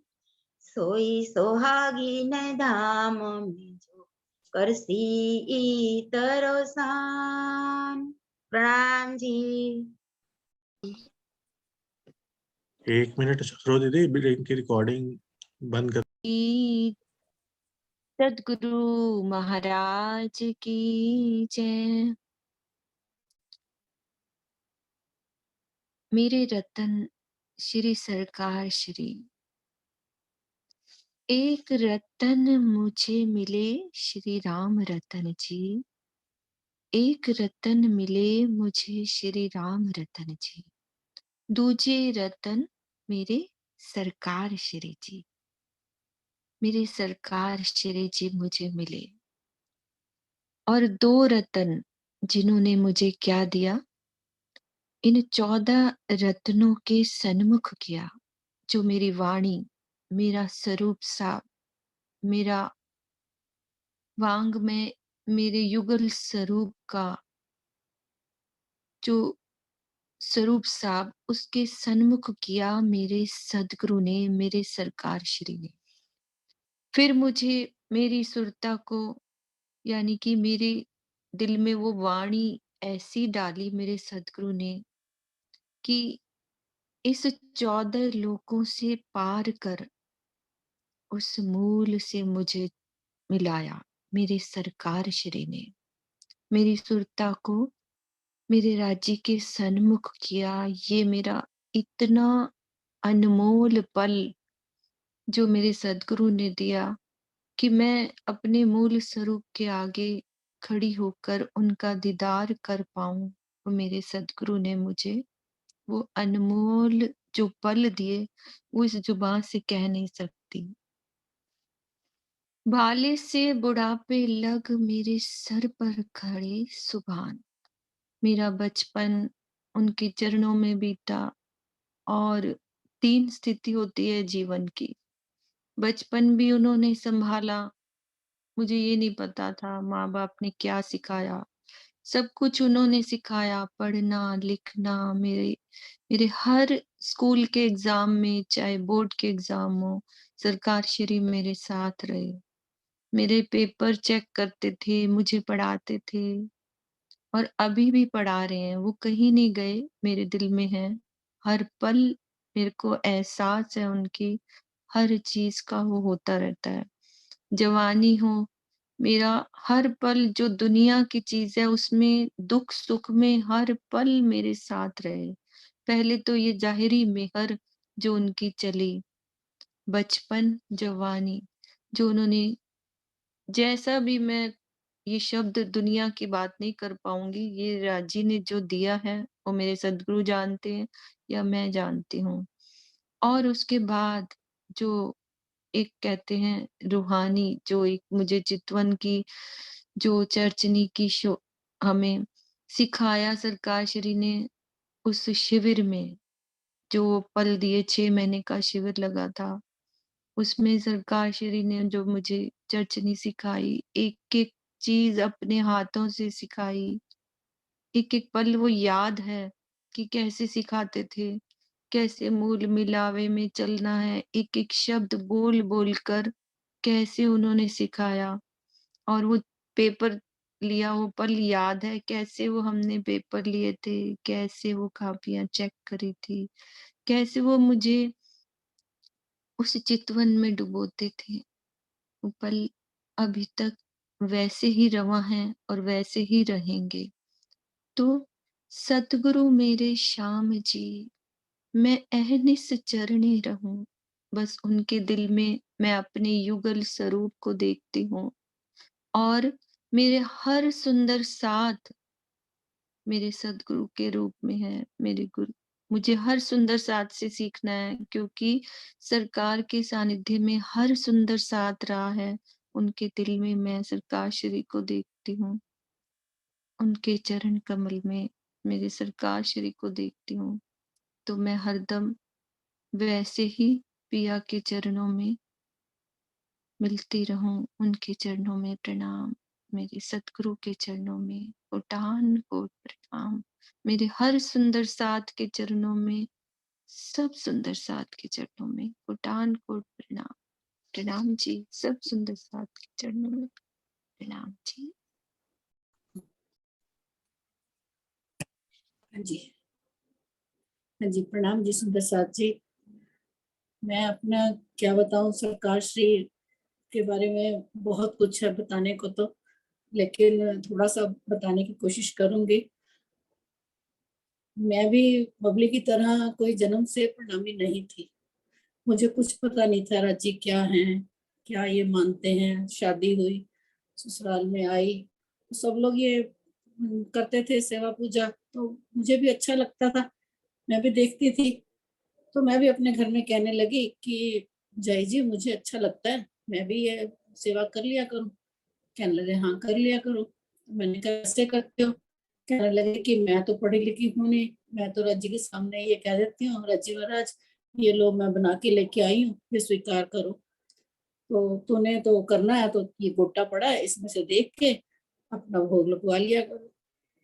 सोई सोहागिन धाम में जो करसी तरसान। प्रणाम जी। 1 मिनट सरो दीदी, इनकी रिकॉर्डिंग बंद कर। सदगुरु महाराज की जय। मेरे रतन श्री सरकार श्री, एक रतन मुझे मिले श्री राम रतन जी, एक रतन मिले मुझे श्री राम रतन जी, दूजे रतन मेरे सरकार श्री जी, मेरे सरकार श्री जी मुझे मिले। और दो रतन जिन्होंने मुझे क्या दिया, इन 14 रत्नों के सन्मुख किया, जो मेरी वाणी, मेरा स्वरूप साब, मेरा वांग में मेरे युगल स्वरूप का जो स्वरूप साब, उसके सन्मुख किया मेरे सदगुरु ने, मेरे सरकार श्री ने। फिर मुझे मेरी सुरता को, यानी कि मेरे दिल में वो वाणी ऐसी डाली मेरे सदगुरु ने कि इस 14 लोकों से पार कर उस मूल से मुझे मिलाया मेरे सरकार श्री ने। मेरी सुरता को मेरे राज्य के सन्मुख किया। ये मेरा इतना अनमोल पल जो मेरे सदगुरु ने दिया कि मैं अपने मूल स्वरूप के आगे खड़ी होकर उनका दीदार कर पाऊं। वो मेरे सदगुरु ने मुझे वो अनमोल जो पल दिए, वो इस जुबान से कह नहीं सकती। भाले से बुढ़ापे लग मेरे सर पर खड़े सुभान, मेरा बचपन उनके चरणों में बीता। और 3 स्थिति होती है जीवन की। बचपन भी उन्होंने संभाला, मुझे ये नहीं पता था माँ-बाप ने क्या सिखाया। सब कुछ उन्होंने सिखाया, पढ़ना, लिखना, मेरे हर स्कूल के एग्ज़ाम में, चाहे बोर्ड के एग्ज़ाम हो, सरकार श्री मेरे साथ रहे। मेरे पेपर चेक करते थे, मुझे पढ़ाते थे और अभी भी पढ़ा रहे हैं। वो कहीं नहीं गए, मेरे दिल में हैं। हर पल मेरे को एहसास है उनकी, हर चीज़ का वो होता रहता है। जवानी हो, मेरा हर पल जो दुनिया की चीज़ है उसमें दुख-सुख में हर पल मेरे साथ रहे। पहले तो ये ज़ाहिरी मेहर जो उनकी चली, बचपन, जवानी, जो उन्होंने जैसा भी मैं ये शब्द दुनिया की बात नहीं कर पाऊँगी, ये राजी ने जो दिया है, वो मेरे सद्गुरु जानते हैं या मैं जानती हूँ। और उसके बाद जो एक कहते हैं रूहानी, जो एक मुझे चितवन की जो चर्चनी की शो हमें सिखाया सरकार श्री ने उस शिविर में, जो पल दिए 6 महीने का शिविर लगा था। उसमें सरकार श्री ने जो मुझे चर्चनी सिखाई, एक-एक चीज़ अपने हाथों से सिखाई। एक-एक पल वो याद है कि कैसे सिखाते थे, कैसे मूल मिलावे में चलना है, एक-एक शब्द बोल-बोल कर कैसे उन्होंने सिखाया। और वो पेपर लिया वो पल याद है, कैसे वो हमने पेपर लिए थे, कैसे वो कॉपियाँ चेक करी थी, कैसे वो मुझे उस चितवन में डुबोते थे। वो पल अभी तक वैसे ही रवां हैं और वैसे ही रहेंगे। तो सतगुरु मेरे श्याम जी, मैं अहनिस चरणी रहूं, बस उनके दिल में मैं अपने युगल स्वरूप को देखती हूँ। और मेरे हर सुंदर साथ मेरे सदगुरु के रूप में है। मेरे गुरु, मुझे हर सुंदर साथ से सीखना है, क्योंकि सरकार के सानिध्य में हर सुंदर साथ रहा है। उनके दिल में मैं सरकार श्री को देखती हूँ, उनके चरण कमल में मेरे सरकार श्री को देखती हूँ। तो मैं हरदम वैसे ही पिया के चरणों में मिलती रहूं। उनके चरणों में प्रणाम, मेरे सतगुरु के चरणों में कोटान कोट प्रणाम, मेरे हर सुंदर साथ के चरणों में, सब सुंदर साथ के चरणों में कोटान कोट प्रणाम। प्रणाम जी, सब सुंदर साथ के चरणों में प्रणाम जी। हाँ जी, हाँ जी, प्रणाम जी सुंदर साथ जी। मैं अपना क्या बताऊं, सरकार श्री के बारे में बहुत कुछ है बताने को तो, लेकिन थोड़ा सा बताने की कोशिश करूंगी। मैं भी बबली की तरह कोई जन्म से प्रणामी नहीं थी। मुझे कुछ पता नहीं था राजी क्या है, क्या ये मानते हैं। शादी हुई, ससुराल में आई, तो सब लोग ये करते थे सेवा पूजा, तो मुझे भी अच्छा लगता था, मैं भी देखती थी। तो मैं भी अपने घर में कहने लगी कि जय जी मुझे अच्छा लगता है, मैं भी ये सेवा कर लिया करूं। कहने लगे हाँ कर लिया करो। मैंने कहा कैसे करते हो? कहने लगे कि मैं तो पढ़ी लिखी हूँ नहीं, मैं तो रज्जी के सामने ये कह देती हूँ, रज्जी महाराज ये लो मैं बना के लेके आई हूँ, ये स्वीकार करो। तो तूने तो करना है, तो ये गोटा पड़ा है, इसमें से देख के अपना भोग लगवा लिया करो।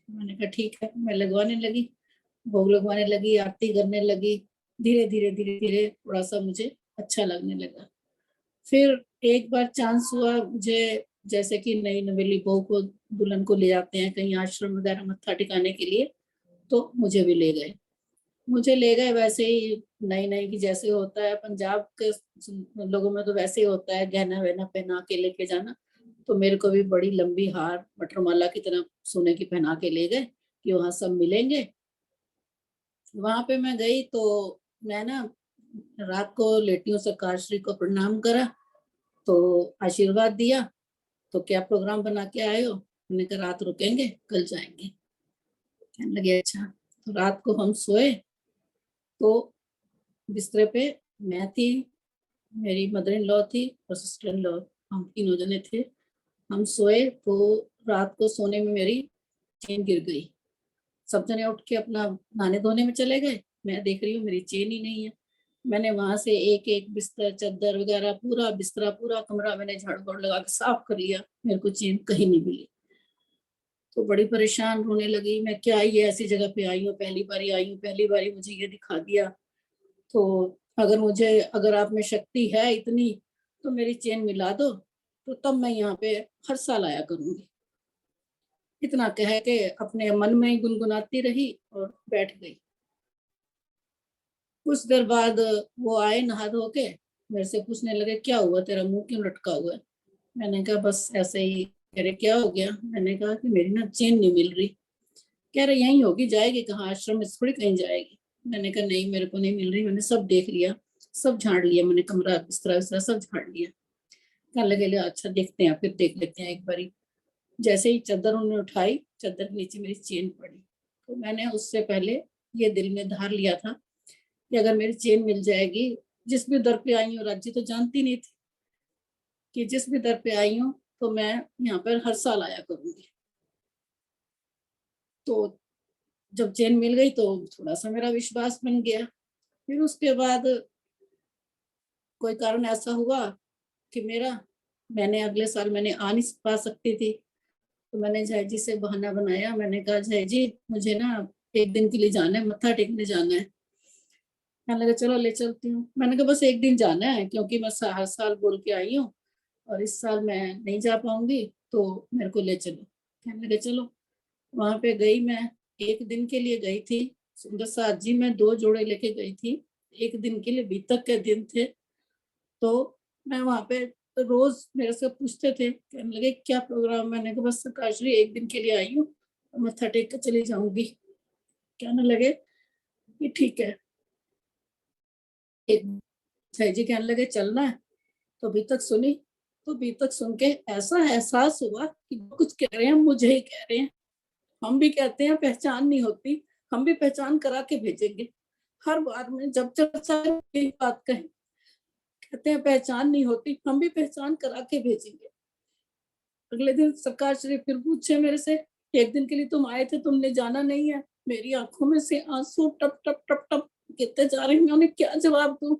मैंने कहा ठीक है। मैं लगवाने लगी, भोग लगवाने लगी, आरती करने लगी। धीरे धीरे धीरे धीरे थोड़ा सा मुझे अच्छा लगने लगा। फिर एक बार चांस हुआ मुझे, जैसे कि नई नवेली बहू को दुल्हन को ले जाते हैं कहीं आश्रम वगैरह मत्था टिकाने के लिए, तो मुझे भी ले गए। मुझे ले गए वैसे ही नई नई की जैसे होता है पंजाब के लोगों में, तो वैसे ही होता है गहना वहना पहना के लेके जाना। तो मेरे को भी बड़ी लंबी हार मटरमाला की तरह सोने की पहना के ले गए कि वहां सब मिलेंगे। वहां पे मैं गई तो मैं ना रात को लेटी हूँ, सरकार श्री को प्रणाम करा, तो आशीर्वाद दिया। तो क्या प्रोग्राम बना के आए हो? मैंने कहा रात रुकेंगे, कल जाएंगे। कहने लगे अच्छा। तो रात को हम सोए, तो बिस्तरे पे मैं थी, मेरी मदर इन लॉ थी और सिस्टर इन लॉ, हम तीनों जने थे। हम सोए तो रात को सोने में मेरी चेन गिर गई। सब जने उठ के अपना नहाने धोने में चले गए, मैं देख रही हूँ मेरी चेन ही नहीं है। मैंने वहां से एक एक बिस्तर चादर वगैरह पूरा बिस्तरा पूरा कमरा मैंने झाड़ू वाड़ू लगा के साफ कर लिया, मेरे को चेन कहीं नहीं मिली। तो बड़ी परेशान रोने लगी, मैं क्या ये ऐसी जगह पे आई हूँ, पहली बारी आई हूँ, पहली बारी मुझे ये दिखा दिया। तो अगर आप में शक्ति है इतनी तो मेरी चेन मिला दो, तो तब मैं यहाँ पे हर साल आया करूंगी। इतना कह के अपने मन में ही गुनगुनाती रही और बैठ गई। कुछ देर बाद वो आए नहा धो के, मेरे से पूछने लगे क्या हुआ, तेरा मुंह क्यों लटका हुआ है? मैंने कहा बस ऐसे ही। कह रहे क्या हो गया? मैंने कहा कि मेरी ना चेन नहीं मिल रही। कह रहे यहीं होगी, जाएगी कहाँ, आश्रम में थोड़ी कहीं जाएगी। मैंने कहा नहीं मेरे को नहीं मिल रही, मैंने सब देख लिया, सब झाड़ लिया, मैंने कमरा बिस्तरा विस्तरा सब झाड़ लिया। कहने लगे ले अच्छा देखते हैं, फिर देख लेते हैं एक बारी। जैसे ही चादर उन्होंने उठाई, चादर के नीचे मेरी चेन पड़ी। तो मैंने उससे पहले ये दिल में धार लिया था कि अगर मेरी चेन मिल जाएगी, जिस भी दर पे आई हूँ, राज्य तो जानती नहीं थी कि जिस भी दर पे आई हूँ तो मैं यहाँ पर हर साल आया करूंगी। तो जब चेन मिल गई तो थोड़ा सा मेरा विश्वास बन गया। फिर उसके बाद कोई कारण ऐसा हुआ कि मैंने अगले साल मैंने आ नहीं पा सकती थी, तो मैंने जय जी से बहाना बनाया। मैंने कहा जय जी मुझे ना एक दिन के लिए जाना है, मत्था टेकने जाना है। कहने लगा चलो ले चलती हूँ। मैंने कहा बस एक दिन जाना है, क्योंकि मैं हर साल बोल के आई हूँ और इस साल मैं नहीं जा पाऊंगी, तो मेरे को ले चलो। कहने लगे चलो। वहां पे गई मैं, एक दिन के लिए गई थी। सुंदर साथ जी मैं 2 जोड़े लेके गई थी, एक दिन के लिए, बीतक के दिन थे। तो मैं वहां पे रोज मेरे से पूछते थे, कहने लगे क्या प्रोग्राम? मैंने कहा बस सरकारी एक दिन के लिए आई हूँ, मत्था टेक के चली जाऊंगी। कहने लगे कि ठीक है। एक जी कहने लगे चलना है, तो अभी तक सुनी। तो अभी तक सुन के ऐसा एहसास हुआ कि कुछ कह रहे हैं मुझे ही कह रहे हैं। हम भी कहते हैं पहचान नहीं होती, हम भी पहचान करा के भेजेंगे। हर बार में जब चर्चा यही बात कहें, कहते हैं पहचान नहीं होती, हम भी पहचान करा के भेजेंगे। अगले दिन सरकार श्री फिर पूछे मेरे से, एक दिन के लिए तुम आए थे, तुमने जाना नहीं है? मेरी आंखों में से आंसू टप टप टप टप गिरते जा रहे हैं, मैं उन्हें क्या जवाब दूं?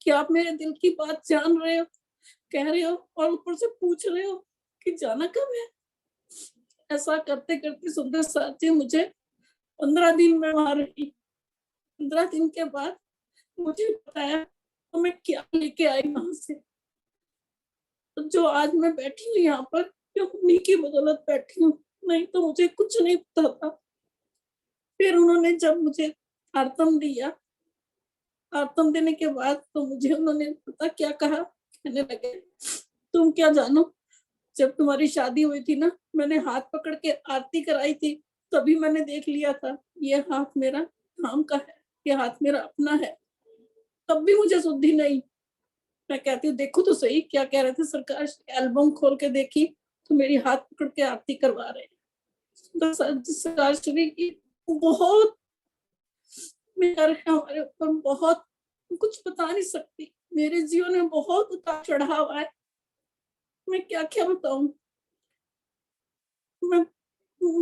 क्या आप मेरे दिल की बात जान रहे हो, कह रहे हो और ऊपर से पूछ रहे हो कि जाना कब है? ऐसा करते करते सुंदर साथ जी मुझे 15 दिन में वहां रही। 15 दिन के बाद मुझे बताया तो मैं क्या लेके आई वहां से। तो जो आज मैं बैठी हूँ यहाँ पर, जो उन्हीं की बदौलत बैठी हूँ, नहीं तो मुझे कुछ नहीं पता था। फिर उन्होंने जब मुझे आर्तम दिया, आर्तम देने के बाद तो मुझे उन्होंने पता क्या कहा, कहने लगे तुम क्या जानो, जब तुम्हारी शादी हुई थी ना, मैंने हाथ पकड़ के आरती कराई थी, तभी मैंने देख लिया था ये हाथ मेरा धाम का है, ये हाथ मेरा अपना है। तब भी मुझे सुद्धि नहीं। मैं कहती हूँ देखो तो सही क्या कह रहे थे सरकार। एल्बम खोल के देखी तो मेरी हाथ पकड़ के आरती करवा रहे हैं। सरकार श्री की बहुत मेहर है हमारे ऊपर, बहुत कुछ बता नहीं सकती। मेरे जीवन में बहुत उतार चढ़ाव आए, मैं क्या क्या बताऊं। मैं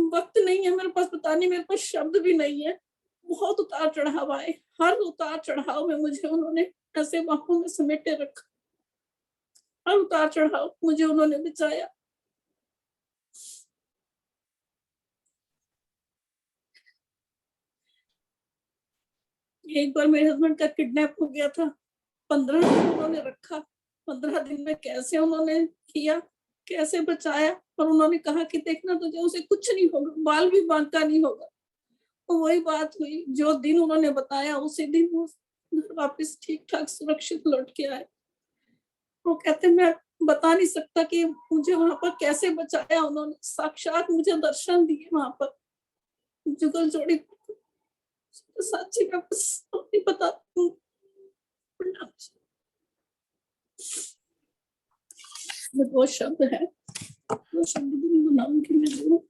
वक्त नहीं है मेरे पास बताने, मेरे पास शब्द भी नहीं है। बहुत उतार चढ़ाव आए, हर उतार चढ़ाव में मुझे उन्होंने ऐसे बाहों में समेटे रखा, हर उतार चढ़ाव मुझे उन्होंने बचाया। एक बार मेरे हस्बैंड का किडनैप हो गया था, 15 दिन उन्होंने रखा। 15 दिन में कैसे उन्होंने किया, कैसे बचाया, और उन्होंने कहा कि देखना तुझे उसे कुछ नहीं होगा, बाल भी बांका नहीं होगा। तो वही बात हुई, जो दिन उन्होंने बताया उसी दिन वो घर वापस ठीक ठाक सुरक्षित लौट के आए। वो कहते मैं बता नहीं सकता कि मुझे वहां पर कैसे बचाया उन्होंने, साक्षात मुझे दर्शन दिए वहां पर जुगल जोड़ी। साची मैं बस नहीं बता वो शब्द है, वो शब्द भी नहीं बनाऊंगी मैं जरूर।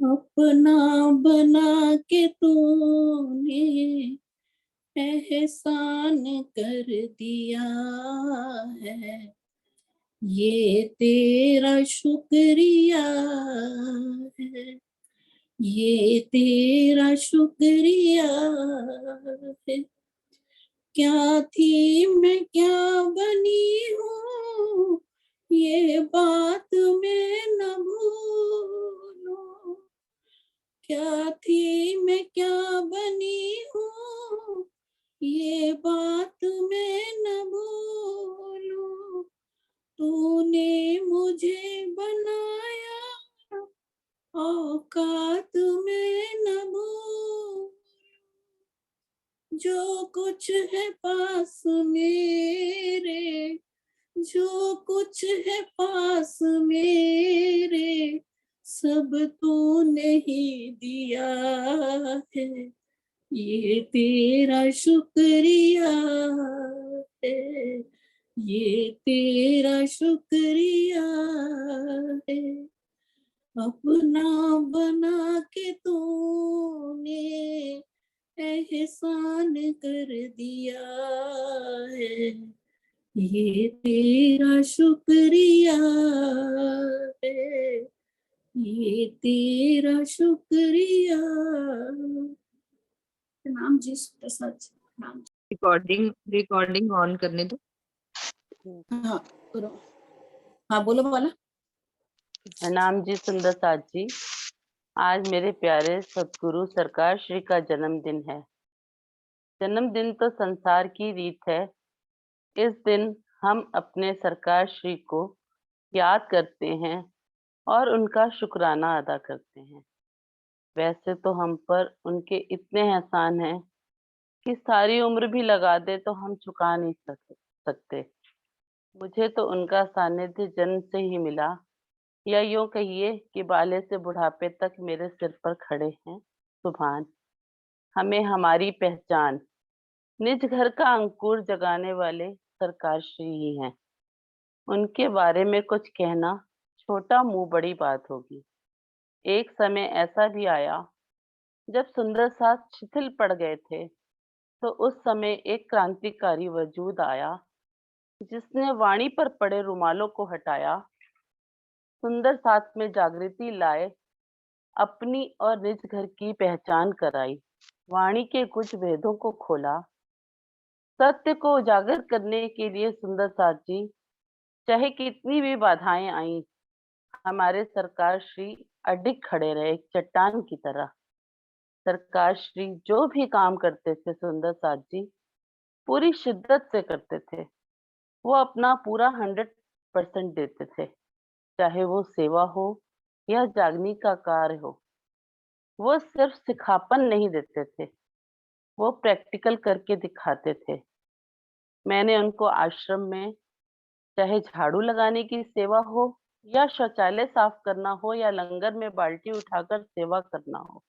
अपना बना के तूने एहसान कर दिया है, ये तेरा शुक्रिया है, ये तेरा शुक्रिया है। क्या थी मैं क्या बनी हूँ, ये बात मैं न भूलूं। क्या थी मैं क्या बनी हूँ, ये बात मैं न भूलूं। तूने मुझे बनाया, औकात में न भूलूं। जो कुछ है पास मेरे, जो कुछ है पास मेरे, सब तूने ही दिया है, ये तेरा शुक्रिया है, ये तेरा शुक्रिया है। अपना बना के तूने एहसान कर दिया है, ये तेरा शुक्रिया है, ये तेरा शुक्रिया। नाम जी प्रसाद जी, नाम रिकॉर्डिंग ऑन करने दो। हाँ करो, हाँ बोलो वाला। प्रणाम जी सुंदर साथ जी, आज मेरे प्यारे सतगुरु सरकार श्री का जन्मदिन है। जन्मदिन तो संसार की रीत है। इस दिन हम अपने सरकार श्री को याद करते हैं और उनका शुक्राना अदा करते हैं। वैसे तो हम पर उनके इतने एहसान हैं कि सारी उम्र भी लगा दे तो हम चुका नहीं सकते। मुझे तो उनका सानिध्य जन्म से ही मिला, या यूं कहिए कि बाले से बुढ़ापे तक मेरे सिर पर खड़े हैं। सुभान, हमें हमारी पहचान निज घर का अंकुर जगाने वाले सरकार श्री ही हैं। उनके बारे में कुछ कहना छोटा मुंह बड़ी बात होगी। एक समय ऐसा भी आया जब सुंदर साथ शिथिल पड़ गए थे, तो उस समय एक क्रांतिकारी वजूद आया जिसने वाणी पर पड़े रुमालों को हटाया सुंदर साथ में जागृति लाए, अपनी और निज घर की पहचान कराई, वाणी के कुछ भेदों को खोला। सत्य को उजागर करने के लिए सुंदर साथ जी, चाहे कितनी भी बाधाएं आई, हमारे सरकार श्री अडिग खड़े रहे एक चट्टान की तरह। सरकार श्री जो भी काम करते थे सुंदर साथ जी पूरी शिद्दत से करते थे। वो अपना पूरा 100% देते थे, चाहे वो सेवा हो या जागनी का कार्य हो। वो सिर्फ सिखापन नहीं देते थे, वो प्रैक्टिकल करके दिखाते थे। मैंने उनको आश्रम में चाहे झाड़ू लगाने की सेवा हो या शौचालय साफ करना हो या लंगर में बाल्टी उठाकर सेवा करना हो,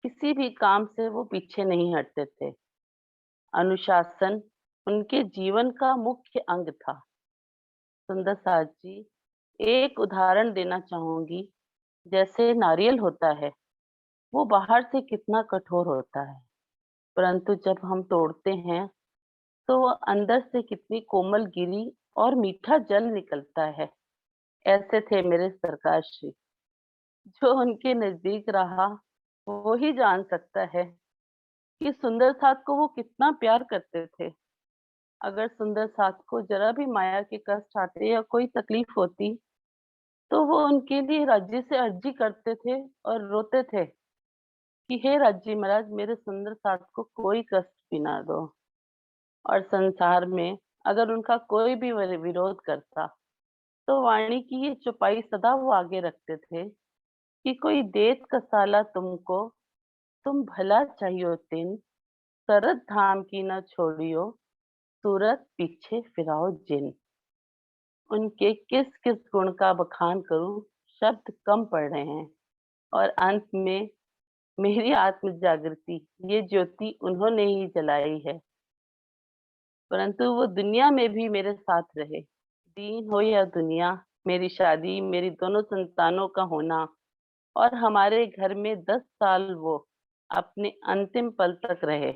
किसी भी काम से वो पीछे नहीं हटते थे। अनुशासन उनके जीवन का मुख्य अंग था। सुंदर साथ जी, एक उदाहरण देना चाहूंगी। जैसे नारियल होता है, वो बाहर से कितना कठोर होता है, परंतु जब हम तोड़ते हैं तो वो अंदर से कितनी कोमल गिरी और मीठा जल निकलता है। ऐसे थे मेरे सरकार श्री। जो उनके नजदीक रहा वो ही जान सकता है कि सुंदर साथ को वो कितना प्यार करते थे। अगर सुंदर साथ को जरा भी माया के कष्ट आते या कोई तकलीफ होती तो वो उनके लिए राज्य से अर्जी करते थे और रोते थे कि हे राज्य महाराज, मेरे सुंदर साथ को कोई कष्ट भी ना दो। और संसार में अगर उनका कोई भी विरोध करता तो वाणी की ये चौपाई सदा वो आगे रखते थे कि कोई देत कसाला तुमको, तुम भला चाहियो तिन, सरद धाम की न छोड़ियो, सूरत पीछे फिराओ जिन। उनके किस किस गुण का बखान करूं, शब्द कम पड़ रहे हैं। और अंत में मेरी आत्म जागृति, ये ज्योति उन्होंने ही जलाई है। परंतु वो दुनिया में भी मेरे साथ रहे, दीन हो या दुनिया। मेरी शादी, मेरी दोनों संतानों का होना और हमारे घर में 10 साल वो अपने अंतिम पल तक रहे।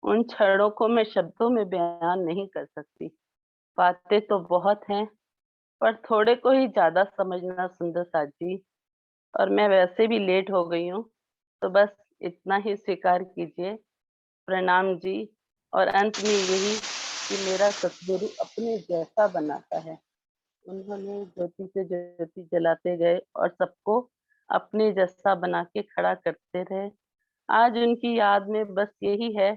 उन क्षणों को मैं शब्दों में बयान नहीं कर सकती। बातें तो बहुत हैं, पर थोड़े को ही ज्यादा समझना सुंदर साथ जी। और मैं वैसे भी लेट हो गई हूँ, तो बस इतना ही स्वीकार कीजिए। प्रणाम जी। और अंत में यही कि मेरा सतगुरु अपने जैसा बनाता है। उन्होंने ज्योति से ज्योति जलाते गए और सबको अपने जैसा बना के खड़ा करते रहे। आज उनकी याद में बस यही है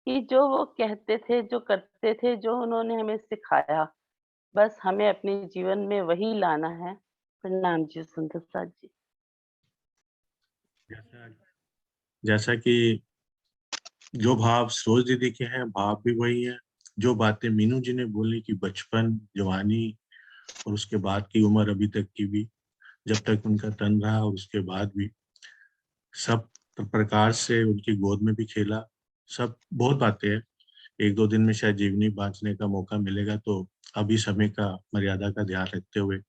कि जो वो कहते थे, जो करते थे, जो उन्होंने हमें सिखाया, बस हमें अपने जीवन में वही लाना है। प्रणाम जी सुंदर साथ जी। जैसा कि जो भाव सरोज दीदी के हैं, भाव भी वही है। जो बातें मीनू जी ने बोली कि बचपन, जवानी और उसके बाद की उम्र, अभी तक की भी, जब तक उनका तन रहा और उसके बाद भी, सब प्रकार से उनकी गोद में भी खेला। सब बहुत बातें हैं। 1-2 दिन में शायद जीवनी बांचने का मौका मिलेगा, तो अभी समय का, मर्यादा का ध्यान रखते हुए,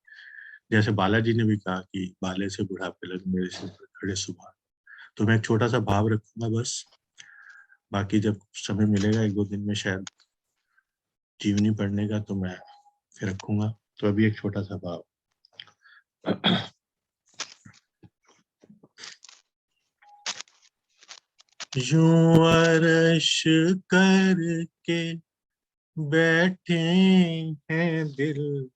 जैसे बालाजी ने भी कहा कि बाले से बुढ़ापे लग मेरे सिर पर खड़े सुभान, तो मैं एक छोटा सा भाव रखूंगा बस। बाकी जब समय मिलेगा 1-2 दिन में शायद जीवनी पढ़ने का, तो मैं फिर रखूंगा। तो अभी एक छोटा सा भाव। यूं अर्श करके बैठे हैं दिल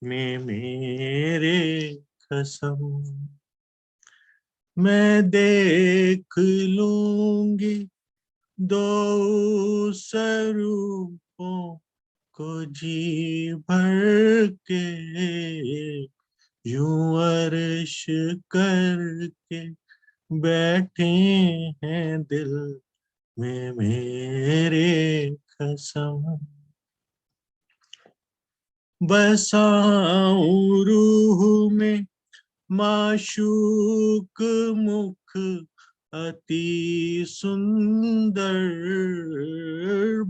में मेरे कसम, मैं देख लूंगी दो स्वरूपों को जी भर के, यूं अर्श करके बैठे हैं दिल में मेरे कसम, बसाऊं रूह में माशूक मुख अति सुंदर,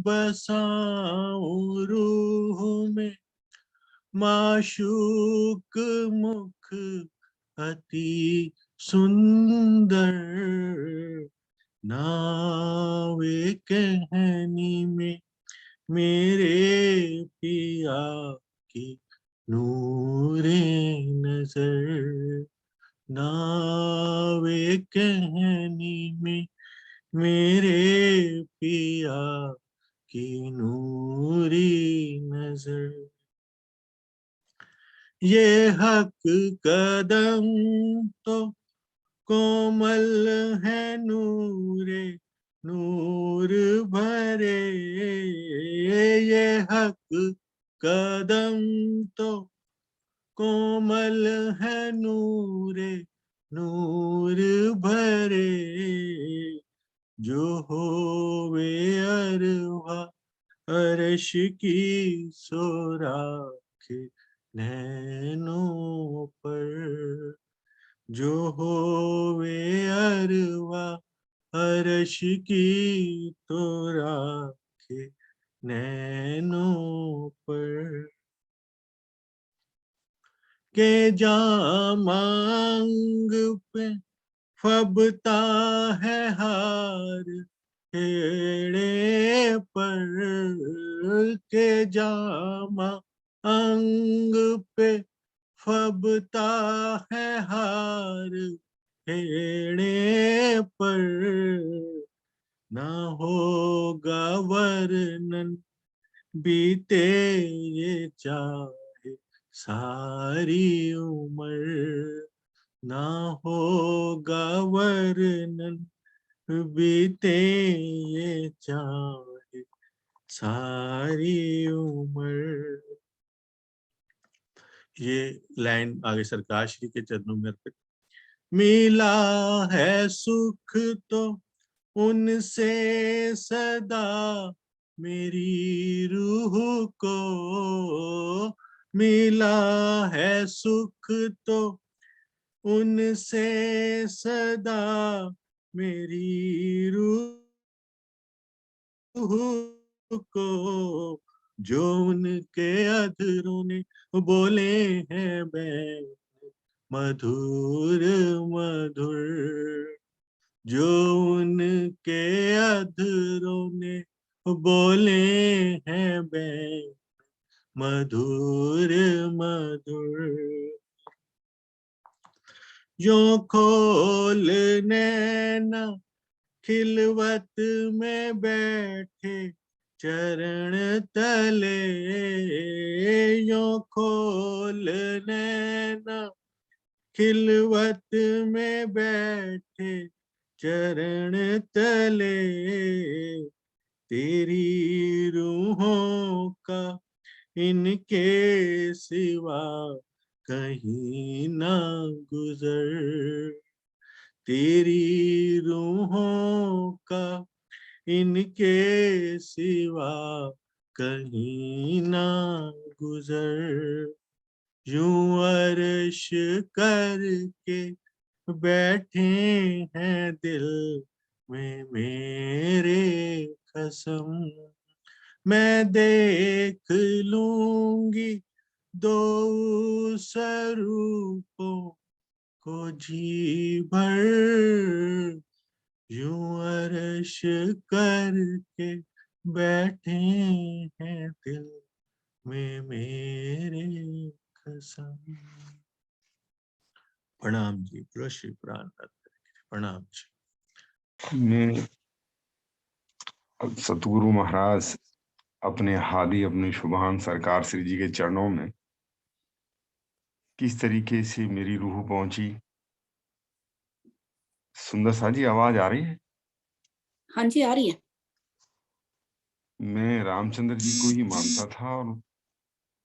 बसाऊं रूह में माशूक मुख अति सुंदर, नावे कहनी में मेरे पिया की नूरे नजर, नावे कहनी में मेरे पिया की नूरी नजर। ये हक कदम तो कोमल है नूरे नूर भरे, ये हक कदम तो कोमल है नूरे नूर भरे, जो होवे अरवा अर्श की सो राखे नैनों पर, जो होवे अरवा अर्श की तो राखे नैनों पर। के जामांग पे फबता है हार हेड़े पर, के जामा अंग पे फबता है हार हेड़े पर, ना होगा वर्णन बीते ये चाहे सारी उम्र, ना होगा वर्णन बीते ये चाहे सारी उम्र। ये लाइन आगे सरकार श्री के चरणों में अर्पित। मिला है सुख तो उनसे सदा मेरी रूह को, मिला है सुख तो उनसे सदा मेरी रूह को, जो उनके अधरों ने बोले हैं बैन मधुर मधुर, जो उनके अधरों ने बोले हैं बैन मधुर मधुर, यो खोल नैना खिलवत में बैठे चरण तले, यो खोल नैना खिलवत में बैठे चरण तले, तेरी रूहों का इनके सिवा कहीं ना गुजर, तेरी रूहों का इनके सिवा कहीं ना गुजर, यूं अर्श करके बैठे हैं दिल में मेरे कसम, मैं देख लूंगी दो स्वरूपों को जी भर, यूं अर्श करके बैठे हैं दिल में मेरे कसम। प्रणाम जी, बोलो श्री प्राणनाथ। प्रणाम जी। मैं सतगुरु महाराज अपने हादी अपने शुभान सरकार श्री जी के चरणों में किस तरीके से मेरी रूह पहुंची। सुंदर सा जी आवाज आ रही है? हाँ जी आ रही है। मैं रामचंद्र जी को ही मानता था और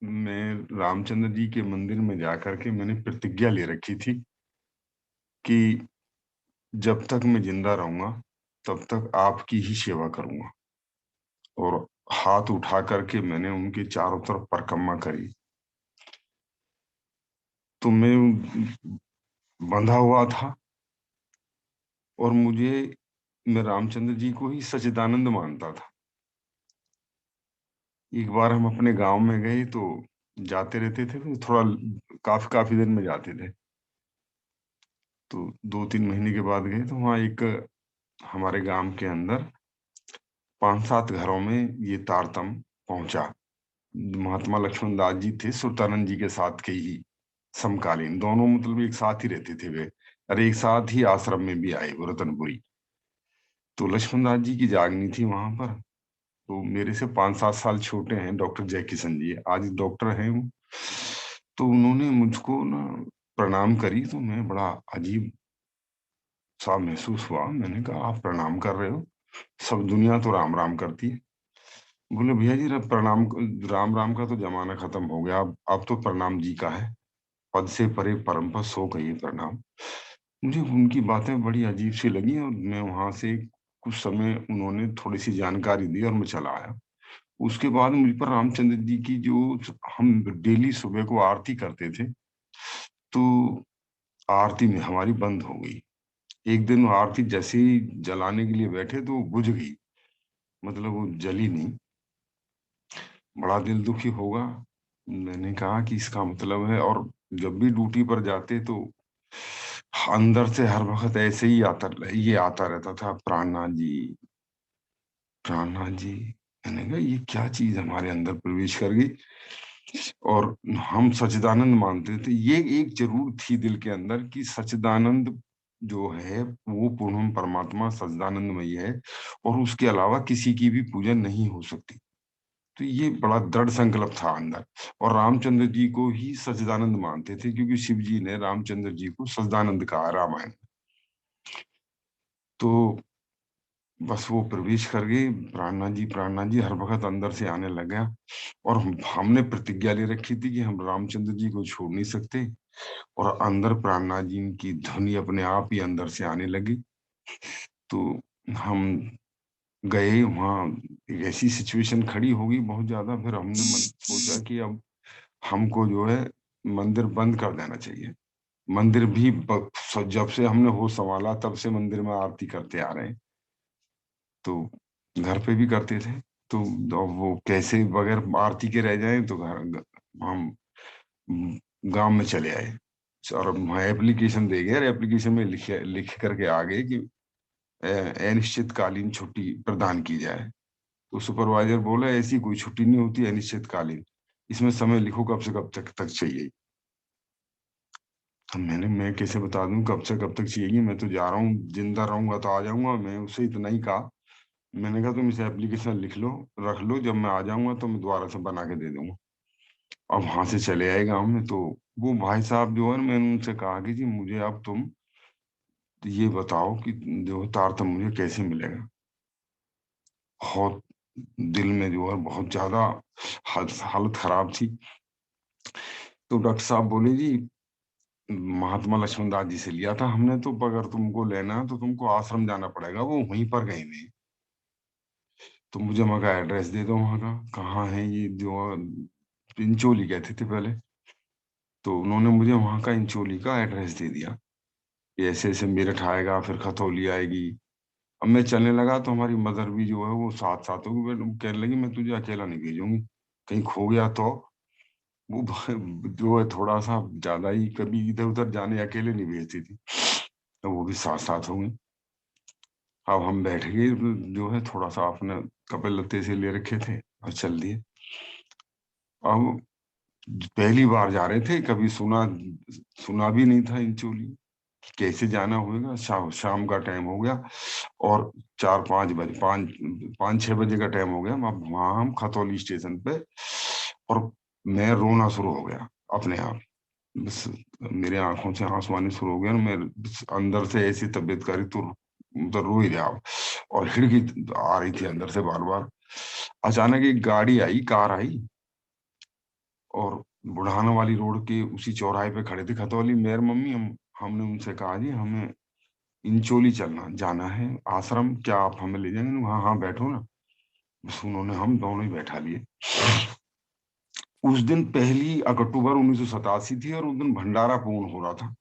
मैं रामचंद्र जी के मंदिर में जाकर के मैंने प्रतिज्ञा ले रखी थी कि जब तक मैं जिंदा रहूंगा तब तक आपकी ही सेवा करूंगा, और हाथ उठा करके मैंने उनके चारों तरफ परिक्रमा करी। तो मैं बंधा हुआ था और मैं रामचंद्र जी को ही सच्चिदानंद मानता था। एक बार हम अपने गांव में गए तो जाते रहते थे, तो थोड़ा काफी दिन में जाते थे। तो 2-3 महीने के बाद गए तो वहां एक हमारे गांव के अंदर 5-7 घरों में ये तारतम पहुंचा महात्मा लक्ष्मण दास जी थे सुरतानंद जी के साथ के ही समकालीन, दोनों मतलब एक साथ ही रहते थे वे, और एक साथ ही आश्रम में भी आए वो रतनपुरी। तो लक्ष्मण दास जी की जागनी थी वहां पर। तो मेरे से 5-7 साल छोटे हैं डॉक्टर जय किशन जी, आज डॉक्टर हैं वो। तो उन्होंने मुझको ना प्रणाम करी, तो मैं बड़ा अजीब सा महसूस हुआ। मैंने कहा आप प्रणाम कर रहे हो, सब दुनिया तो राम राम करती है। बोले भैया जी प्रणाम, राम राम का तो जमाना खत्म हो गया, अब तो प्रणाम जी का है, पद से परे परम पद सो कहिए प्रणाम। मुझे उनकी बातें बड़ी अजीब सी लगी और मैं वहां से कुछ समय उन्होंने थोड़ी सी जानकारी दी और मैं चला आया। उसके बाद मुझ पर रामचंद्र जी की जो हम डेली सुबह को आरती करते थे, तो आरती में हमारी बंद हो गई। एक दिन वो आरती जैसे ही जलाने के लिए बैठे तो वो बुझ गई, मतलब वो जली नहीं। बड़ा दिल दुखी होगा। मैंने कहा कि इसका मतलब है, और जब भी ड्यूटी पर जाते तो अंदर से हर वक्त ऐसे ही ये आता रहता था, प्राणनाथ जी, प्राणनाथ जी। मैंने कहा ये क्या चीज हमारे अंदर प्रवेश कर गई। और हम सच्चिदानंद मानते थे, ये एक जरूर थी दिल के अंदर कि सच्चिदानंद जो है वो पूर्ण परमात्मा सच्चिदानंदमयी है, और उसके अलावा किसी की भी पूजा नहीं हो सकती। तो ये बड़ा दृढ़ संकल्प था अंदर। और रामचंद्र जी को ही सच्चिदानंद मानते थे, क्योंकि शिव जी ने रामचंद्र जी को सच्चिदानंद कहा रामायण। तो बस वो प्रवेश कर गई, प्राणनाथ जी हर वक्त अंदर से आने लग गया। और हमने प्रतिज्ञा ले रखी थी कि हम रामचंद्र जी को छोड़ नहीं सकते। और अंदर प्राणनाथ जी की ध्वनि अपने आप ही अंदर से आने लगी। तो हम गए वहां, एक ऐसी सिचुएशन खड़ी हो गई बहुत ज्यादा। फिर हमने सोचा कि अब हमको जो है मंदिर बंद कर देना चाहिए। मंदिर भी जब से हमने होश संभाला तब से मंदिर में आरती करते आ रहे हैं, तो घर पे भी करते थे। तो अब वो कैसे बगैर आरती के रह जाएं, तो हम गांव में चले आए और वहाँ एप्लीकेशन दे गए, और एप्लीकेशन में लिख करके आ गए कि अनिश्चितकालीन छुट्टी प्रदान की जाए। तो सुपरवाइजर बोला ऐसी कोई छुट्टी नहीं होती अनिश्चितकालीन, इसमें समय लिखो कब से कब तक चाहिए। मैं कैसे बता दूं कब से कब तक चाहिए, मैं तो जा रहा हूँ, जिंदा रहूंगा तो आ जाऊंगा। मैं उससे इतना ही कहा, मैंने कहा तुम इसे एप्लीकेशन लिख लो, रख लो, जब मैं आ जाऊंगा तो मैं दोबारा से बना के दे दूंगा। अब वहां से चले आए गाँव में। तो वो भाई साहब जो है, मैंने उनसे कहा कि जी मुझे अब तुम ये बताओ कि जो तारतम मुझे कैसे मिलेगा। बहुत दिल में जो है बहुत ज्यादा हालत खराब थी। तो डॉक्टर साहब बोले जी महात्मा लक्ष्मण दास जी से लिया था हमने, तो अगर तुमको लेना है तो तुमको आश्रम जाना पड़ेगा, वो वहीं पर गए हुए। तो मुझे वहां का एड्रेस दे दो, वहां का कहाँ है ये, जो इंचोली कहते थे पहले। तो उन्होंने मुझे वहां का इंचोली का एड्रेस दे दिया कि ऐसे ऐसे मेरठ आएगा, फिर खतौली आएगी। अब मैं चलने लगा तो हमारी मदर भी जो है वो साथ साथ होगी। कहने लगी मैं तुझे अकेला नहीं भेजूंगी, कहीं खो गया तो। वो जो है थोड़ा सा ज्यादा ही कभी इधर उधर जाने अकेले नहीं भेजती थी, तो वो भी साथ साथ होंगी। अब हम बैठ गए, जो है थोड़ा सा अपने कपड़े लत्ते से ले रखे थे और चल दिए। अब पहली बार जा रहे थे, कभी सुना सुना भी नहीं था इंचोली, कैसे जाना होगा। शाम का टाइम हो गया और 4-5 बजे, 5-6 बजे का टाइम हो गया। अब वहां हम खतौली स्टेशन पे, और मैं रोना शुरू हो गया अपने आप। बस मेरे आंखों से आंसू आने शुरू हो गया, मैं अंदर से ऐसी तबीयत करी तो रो ही रहा। और खिड़की आ रही थी अंदर से बार बार। अचानक एक गाड़ी आई, कार आई, और बुढ़ाना वाली रोड के उसी चौराहे पे खड़े थे खतौली मेयर मम्मी। हमने उनसे कहा जी हमें इंचोली जाना है आश्रम, क्या आप हमें ले जाएंगे? हाँ हाँ बैठो ना। बस उन्होंने हम दोनों ही बैठा लिए। उस दिन 1 अक्टूबर 1987 थी, और उस दिन भंडारा पूर्ण हो रहा था,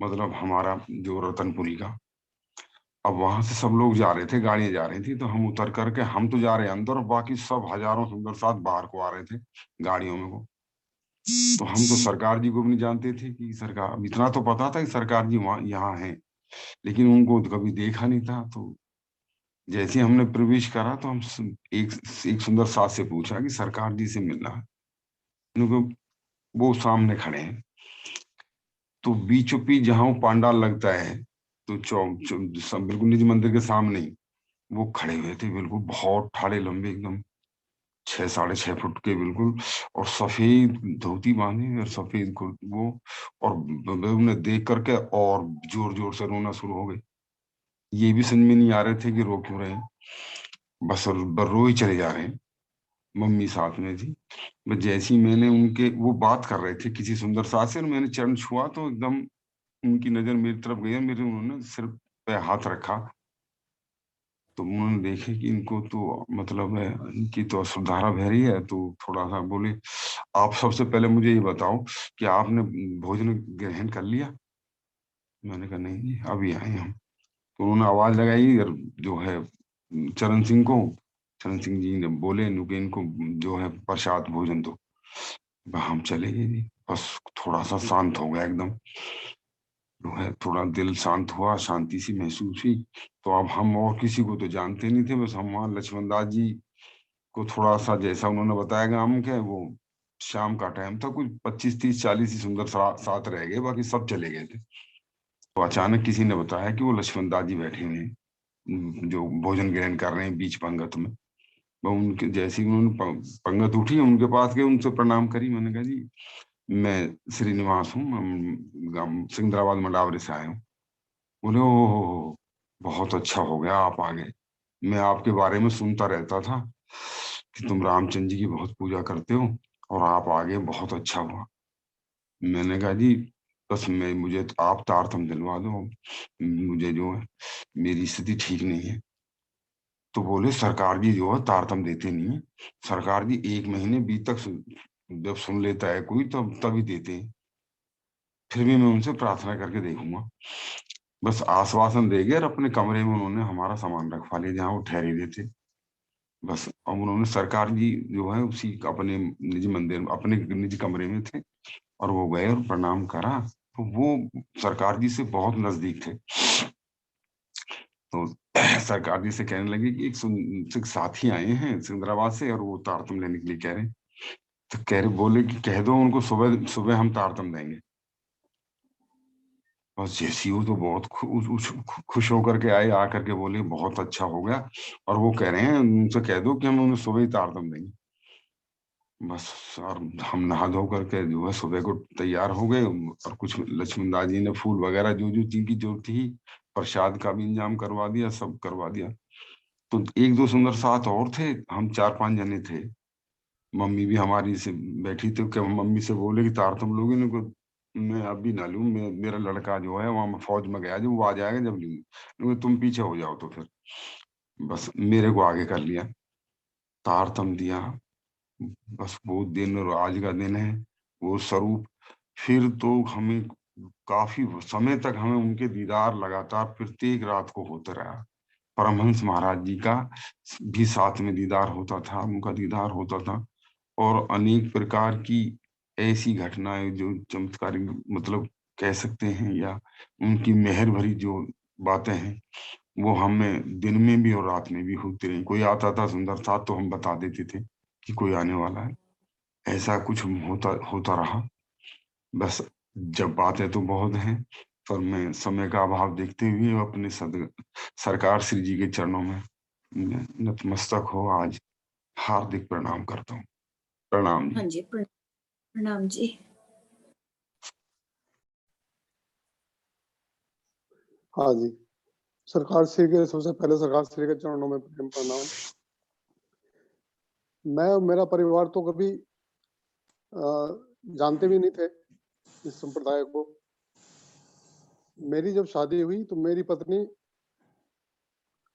मतलब हमारा जो रतनपुरी का। अब वहां से सब लोग जा रहे थे, गाड़ियां जा रही थी, तो हम उतर करके हम तो जा रहे हैं अंदर, और बाकी सब हजारों सुंदर साथ बाहर को आ रहे थे गाड़ियों में को। तो हम तो सरकार जी को भी नहीं जानते थे कि सरकार, अब इतना तो पता था कि सरकार जी वहां यहाँ है, लेकिन उनको तो कभी देखा नहीं था। तो जैसे ही हमने प्रवेश करा तो हम एक सुंदर सास से पूछा कि सरकार जी से मिलना है। उनको वो सामने खड़े हैं, तो बीचों बीच जहाँ वो पांडाल लगता है, तो बिल्कुल निज मंदिर के सामने ही वो खड़े हुए थे, बिल्कुल बहुत ठाड़े लंबे, एकदम 6-6.5 फुट के बिल्कुल, और सफेद धोती बांधे और सफेद वो, और उन्हें देख करके और जोर जोर से रोना शुरू हो गए। ये भी समझ में नहीं आ रहे थे कि रो क्यों रहे हैं, बस रो ही चले जा रहे हैं। मम्मी साथ में थी। बस जैसे ही मैंने उनके, वो बात कर रहे थे किसी सुंदर सास से, और मैंने चरण छुआ तो एकदम उनकी नजर मेरी तरफ गई, मेरे उन्होंने सिर पे हाथ रखा, तो उन्होंने देखे कि इनको तो मतलब है, इनकी तो अश्रुधारा बह रही है, तो थोड़ा सा बोले, आप सबसे पहले मुझे ये बताओ कि आपने भोजन ग्रहण कर लिया? मैंने कहा नहीं जी, अभी आए हम। तो उन्होंने आवाज लगाई, और जो है चरण सिंह को, चरण सिंह जी ने बोले इनको जो है प्रसाद भोजन दो। हम चले गए जी, बस थोड़ा सा शांत हो गया एकदम, जो है थोड़ा दिल शांत हुआ, शांति सी महसूस हुई। तो अब हम और किसी को तो जानते नहीं थे, बस हम वहाँ लक्ष्मण दास जी को थोड़ा सा, जैसा उन्होंने बताया गांव के, वो शाम का टाइम था, कुछ 25-30-40 ही सुंदर साथ रह गए, बाकी सब चले गए थे। तो अचानक किसी ने बताया कि वो लक्ष्मण दास जी बैठे हुए हैं, जो भोजन ग्रहण कर रहे हैं बीच पंगत में। वो उनके जैसे ही उन्होंने पंगत उठी, उनके पास गए, उनसे प्रणाम करी। मैंने कहा जी मैं श्रीनिवास हूँ, हम सिकंदराबाद मंडावरे से आए हूँ। बोले ओ, बहुत अच्छा हो गया आप आ गए, मैं आपके बारे में सुनता रहता था कि तुम रामचंद्र जी की बहुत पूजा करते हो, और आप आ गए, बहुत अच्छा हुआ। मैंने कहा जी बस मुझे तो आप तारतम दिलवा दो, मुझे जो है मेरी स्थिति ठीक नहीं है। तो बोले सरकार जी जो है तारतम देते नहीं है, सरकार जी 1 महीने बीत तक जब सुन लेता है कोई तब तभी देते हैं, फिर भी मैं उनसे प्रार्थना करके देखूंगा। बस आश्वासन दे गए, और अपने कमरे में उन्होंने हमारा सामान रखवा लिया जहाँ वो ठहरे हुए थे। बस अब उन्होंने, सरकार जी जो है उसी अपने निजी मंदिर, अपने निजी कमरे में थे, और वो गए और प्रणाम करा, तो वो सरकार जी से बहुत नजदीक थे। तो सरकार जी से कहने लगे कि एक साथी आए हैं सिकंदराबाद से, और वो तारतम लेने के लिए कह रहे हैं। तो कह रहे, बोले कि कह दो उनको सुबह सुबह हम तारतम देंगे। बस जैसी हो तो बहुत खुश होकर के आए, आकर के बोले बहुत अच्छा हो गया, और वो कह रहे हैं उनसे कह दो कि हम उन्हें सुबह ही तारतम देंगे। बस, और हम नहा धो करके जो है सुबह को तैयार हो गए, और कुछ लक्ष्मण दास जी ने फूल वगैरह जो जो चीज की जरूरत थी, प्रसाद का भी इंतजाम करवा दिया, सब करवा दिया। तो 1-2 सुंदर साथ और थे, हम 4-5 जने थे। मम्मी भी हमारी से बैठी थी, कि मम्मी से बोले कि तार तुम लोगे इनको, मैं अभी ना लूं, मेरा लड़का जो है वहां फौज में गया, जो वो आ जाएगा जब लूंगी, तुम पीछे हो जाओ। तो फिर बस मेरे को आगे कर लिया, तार तम दिया। बस वो दिन और आज का दिन है वो स्वरूप। फिर तो हमें काफी समय तक हमें उनके दीदार लगातार प्रत्येक रात को होता रहा। परमहंस महाराज जी का भी साथ में दीदार होता था, उनका दीदार होता था, और अनेक प्रकार की ऐसी घटनाएं जो चमत्कारिक मतलब कह सकते हैं, या उनकी मेहर भरी जो बातें हैं, वो हमें दिन में भी और रात में भी होती रही। कोई आता था सुंदर था तो हम बता देते थे कि कोई आने वाला है, ऐसा कुछ होता होता रहा। बस जब बातें तो बहुत हैं, पर मैं समय का अभाव देखते हुए अपने सरकार श्री जी के चरणों में नतमस्तक हो आज हार्दिक प्रणाम करता हूँ। प्रणाम हाँ जी। जी, प्रणाम जी। हाँ जी, सरकार श्री के सबसे पहले सरकार श्री के चरणों में प्रेम प्रणाम। मैं और मेरा परिवार तो कभी जानते भी नहीं थे इस संप्रदाय को। मेरी जब शादी हुई तो मेरी पत्नी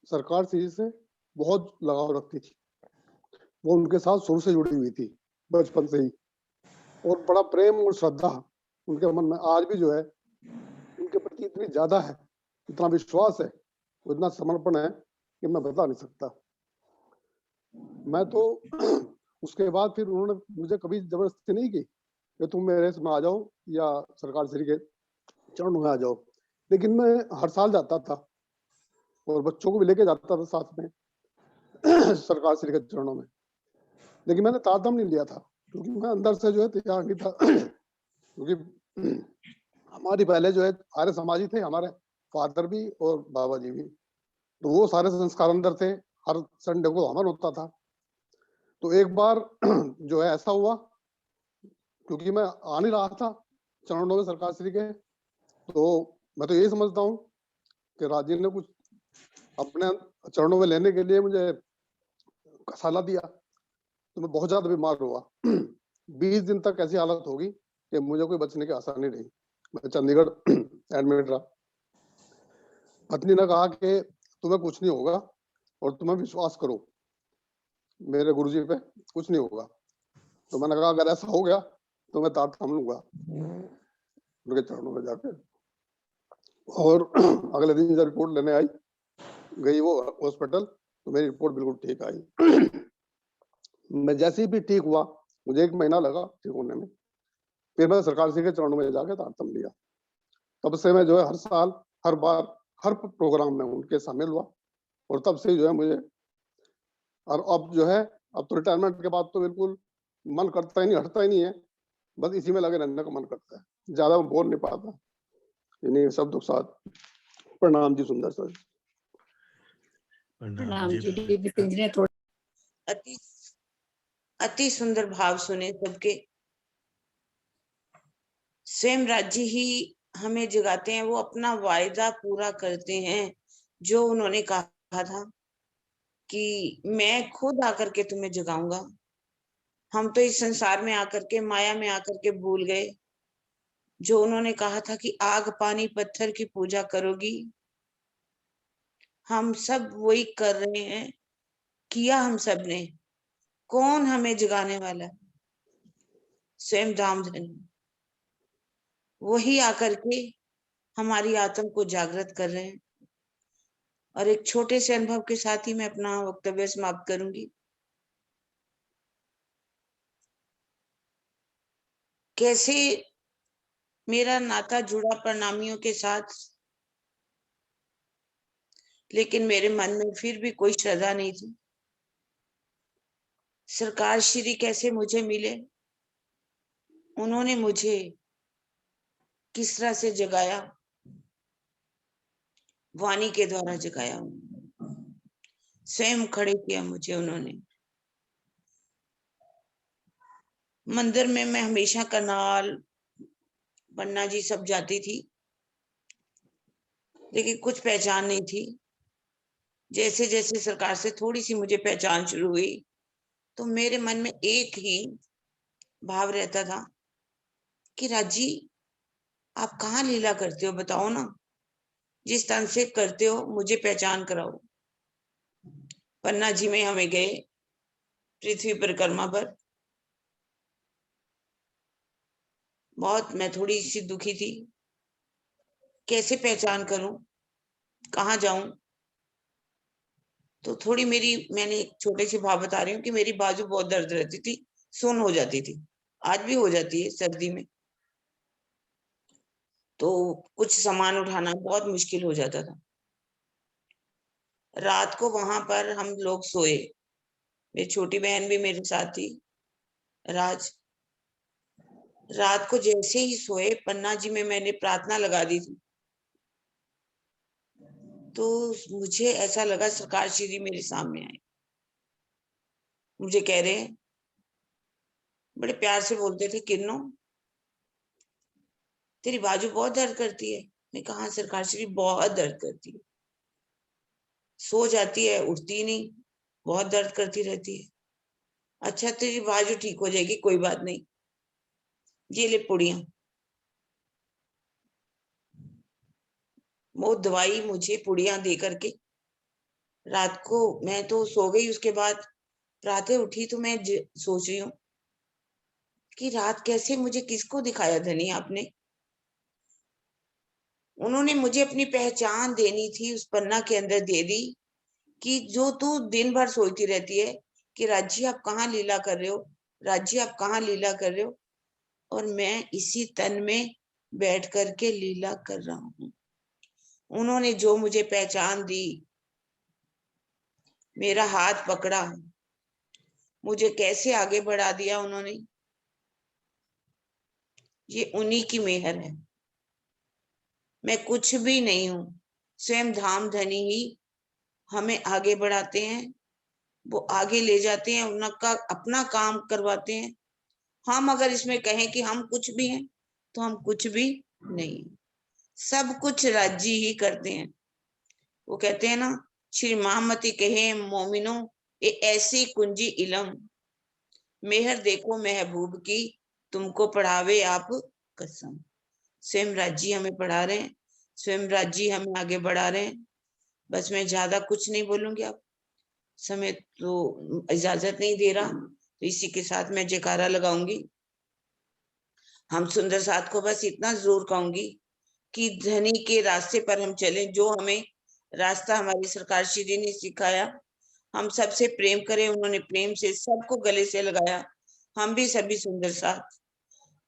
सरकार श्री से बहुत लगाव रखती थी, वो उनके साथ शुरू से जुड़ी हुई थी बचपन से ही, और बड़ा प्रेम और श्रद्धा उनके मन में आज भी जो है उनके प्रति इतनी ज्यादा है, इतना विश्वास है, इतना समर्पण है कि मैं बता नहीं सकता। मैं तो उसके बाद फिर उन्होंने मुझे कभी जबरदस्ती नहीं की कि तुम मेरे इसमें आ जाओ या सरकार श्री के चरणों में आ जाओ, लेकिन मैं हर साल जाता था और बच्चों को भी लेके जाता था साथ में सरकार श्री के चरणों में। लेकिन मैंने तारतम नहीं लिया था, क्योंकि मैं अंदर से जो है तैयार नहीं था क्योंकि हमारी पहले जो है आर्य समाजी थे, हमारे फादर भी और बाबा जी भी, तो वो सारे संस्कार अंदर थे। हर संडे को हवन होता था। तो एक बार जो है ऐसा हुआ, क्योंकि मैं आ नहीं रहा था चरणों में सरकार श्री के, तो मैं तो यही समझता हूँ कि राजीव ने कुछ अपने चरणों में लेने के लिए मुझे कसाला दिया, तो मैं बहुत ज्यादा बीमार हुआ 20 दिन तक ऐसी हालत होगी कि मुझे कोई बचने की आशा नहीं रही। मैं चंडीगढ़ एडमिट रहा। पत्नी ने कहा कि तुम्हें कुछ नहीं होगा और तुम्हें विश्वास करो मेरे गुरुजी पे, कुछ नहीं होगा। तो मैंने कहा अगर ऐसा हो गया तो मैं तार थाम लूंगा उनके चरणों में जाके। और अगले दिन जब रिपोर्ट लेने आई गई वो हॉस्पिटल, तो मेरी रिपोर्ट बिल्कुल ठीक आई। मैं जैसे ही भी ठीक हुआ, मुझे 1 महीना लगा ठीक होने में, फिर मैं सरकार श्री के चरणों में जाके तारतम लिया। तब से मैं जो है हर साल, हर बार, हर प्रोग्राम में उनके शामिल हुआ, और तब से जो है मुझे, और अब जो है अब तो रिटायरमेंट के बाद तो बिल्कुल मन करता ही नहीं, हटता ही नहीं है, बस इसी में लगे रहने का मन करता है, ज्यादा मैं बोल नहीं पाता इन्हीं शब्दों के साथ। प्रणाम जी सुंदर सर। प्रणाम जी डीबी सिंह जी ने थोड़ा अति सुंदर भाव सुने सबके। स्वयं राज्य ही हमें जगाते हैं, वो अपना वायदा पूरा करते हैं जो उन्होंने कहा था कि मैं खुद आकर के तुम्हें जगाऊंगा। हम तो इस संसार में आकर के, माया में आकर के भूल गए जो उन्होंने कहा था कि आग पानी पत्थर की पूजा करोगी। हम सब वही कर रहे हैं, किया हम सब ने। कौन हमें जगाने वाला? स्वयं दामधन वही आकर के हमारी आत्मा को जागृत कर रहे हैं। और एक छोटे से अनुभव के साथ ही मैं अपना वक्तव्य समाप्त करूंगी। कैसे मेरा नाता जुड़ा प्रणामियों के साथ, लेकिन मेरे मन में फिर भी कोई श्रद्धा नहीं थी। सरकार श्री कैसे मुझे मिले, उन्होंने मुझे किस तरह से जगाया, वाणी के द्वारा जगाया, स्वयं खड़े किया मुझे उन्होंने। मंदिर में मैं हमेशा करनाल, पन्ना जी सब जाती थी, लेकिन कुछ पहचान नहीं थी। जैसे जैसे सरकार से थोड़ी सी मुझे पहचान शुरू हुई, तो मेरे मन में एक ही भाव रहता था कि राजी आप कहाँ लीला करते हो, बताओ ना। जिस तन से करते हो मुझे पहचान कराओ। पन्ना जी में हमें गए पृथ्वी परिक्रमा पर। बहुत मैं थोड़ी सी दुखी थी, कैसे पहचान करूं, कहाँ जाऊं। तो थोड़ी मेरी, मैंने एक छोटे से भाव बता रही हूँ कि मेरी बाजू बहुत दर्द रहती थी, सुन्न हो जाती थी, आज भी हो जाती है सर्दी में। तो कुछ सामान उठाना बहुत मुश्किल हो जाता था। रात को वहां पर हम लोग सोए, मेरी छोटी बहन भी मेरे साथ थी, राज। रात को जैसे ही सोए, पन्ना जी में मैंने प्रार्थना लगा दी थी, तो मुझे ऐसा लगा सरकार श्री मेरे सामने आए। मुझे कह रहे हैं, बड़े प्यार से बोलते थे, किन्नो तेरी बाजू बहुत दर्द करती है। मैं कहा सरकार श्री बहुत दर्द करती है, सो जाती है उठती नहीं, बहुत दर्द करती रहती है। अच्छा तेरी बाजू ठीक हो जाएगी, कोई बात नहीं, ये ले पुड़िया। वो दवाई मुझे पुड़िया दे करके, रात को मैं तो सो गई। उसके बाद प्रातः उठी तो मैं सोच रही हूँ कि रात कैसे मुझे किसको दिखाया धनी आपने। उन्होंने मुझे अपनी पहचान देनी थी, उस पन्ना के अंदर दे दी कि जो तू दिन भर सोचती रहती है कि राज्य आप कहाँ लीला कर रहे हो, राज्य आप कहाँ लीला कर रहे हो, और मैं इसी तन में बैठ करके लीला कर रहा हूँ। उन्होंने जो मुझे पहचान दी, मेरा हाथ पकड़ा, मुझे कैसे आगे बढ़ा दिया उन्होंने। ये उन्हीं की मेहर है, मैं कुछ भी नहीं हूं। स्वयं धाम धनी ही हमें आगे बढ़ाते हैं, वो आगे ले जाते हैं, उनका अपना काम करवाते हैं। हम अगर इसमें कहें कि हम कुछ भी हैं तो हम कुछ भी नहीं, सब कुछ राज्य ही करते हैं। वो कहते हैं ना, श्री महामती कहे मोमिनो ये ऐसी कुंजी इलम, मेहर देखो महबूब की तुमको पढ़ावे आप कसम। स्वयं राज्य हमें पढ़ा रहे हैं, स्वयं राज्य हमें आगे बढ़ा रहे हैं। बस मैं ज्यादा कुछ नहीं बोलूंगी, आप समय तो इजाजत नहीं दे रहा, तो इसी के साथ मैं जयकारा लगाऊंगी। हम सुंदर साथ को बस इतना जरूर कहूंगी कि धनी के रास्ते पर हम चलें, जो हमें रास्ता हमारी सरकार श्री ने सिखाया। हम सबसे प्रेम करें, उन्होंने प्रेम से सबको गले से लगाया। हम भी सभी सुंदर साथ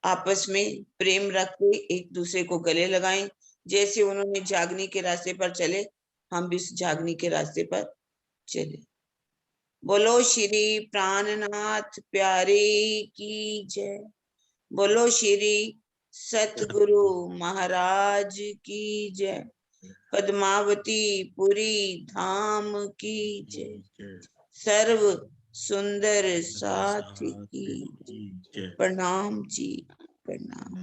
आपस में प्रेम रख के एक दूसरे को गले लगाएं। जैसे उन्होंने जागनी के रास्ते पर चले, हम भी जागनी के रास्ते पर चले। बोलो श्री प्राणनाथ प्यारे की जय। बोलो श्री सतगुरु महाराज की जय। पद्मावती पुरी धाम की जय। सर्व सुंदर साथ की जय। प्रणाम जी, प्रणाम।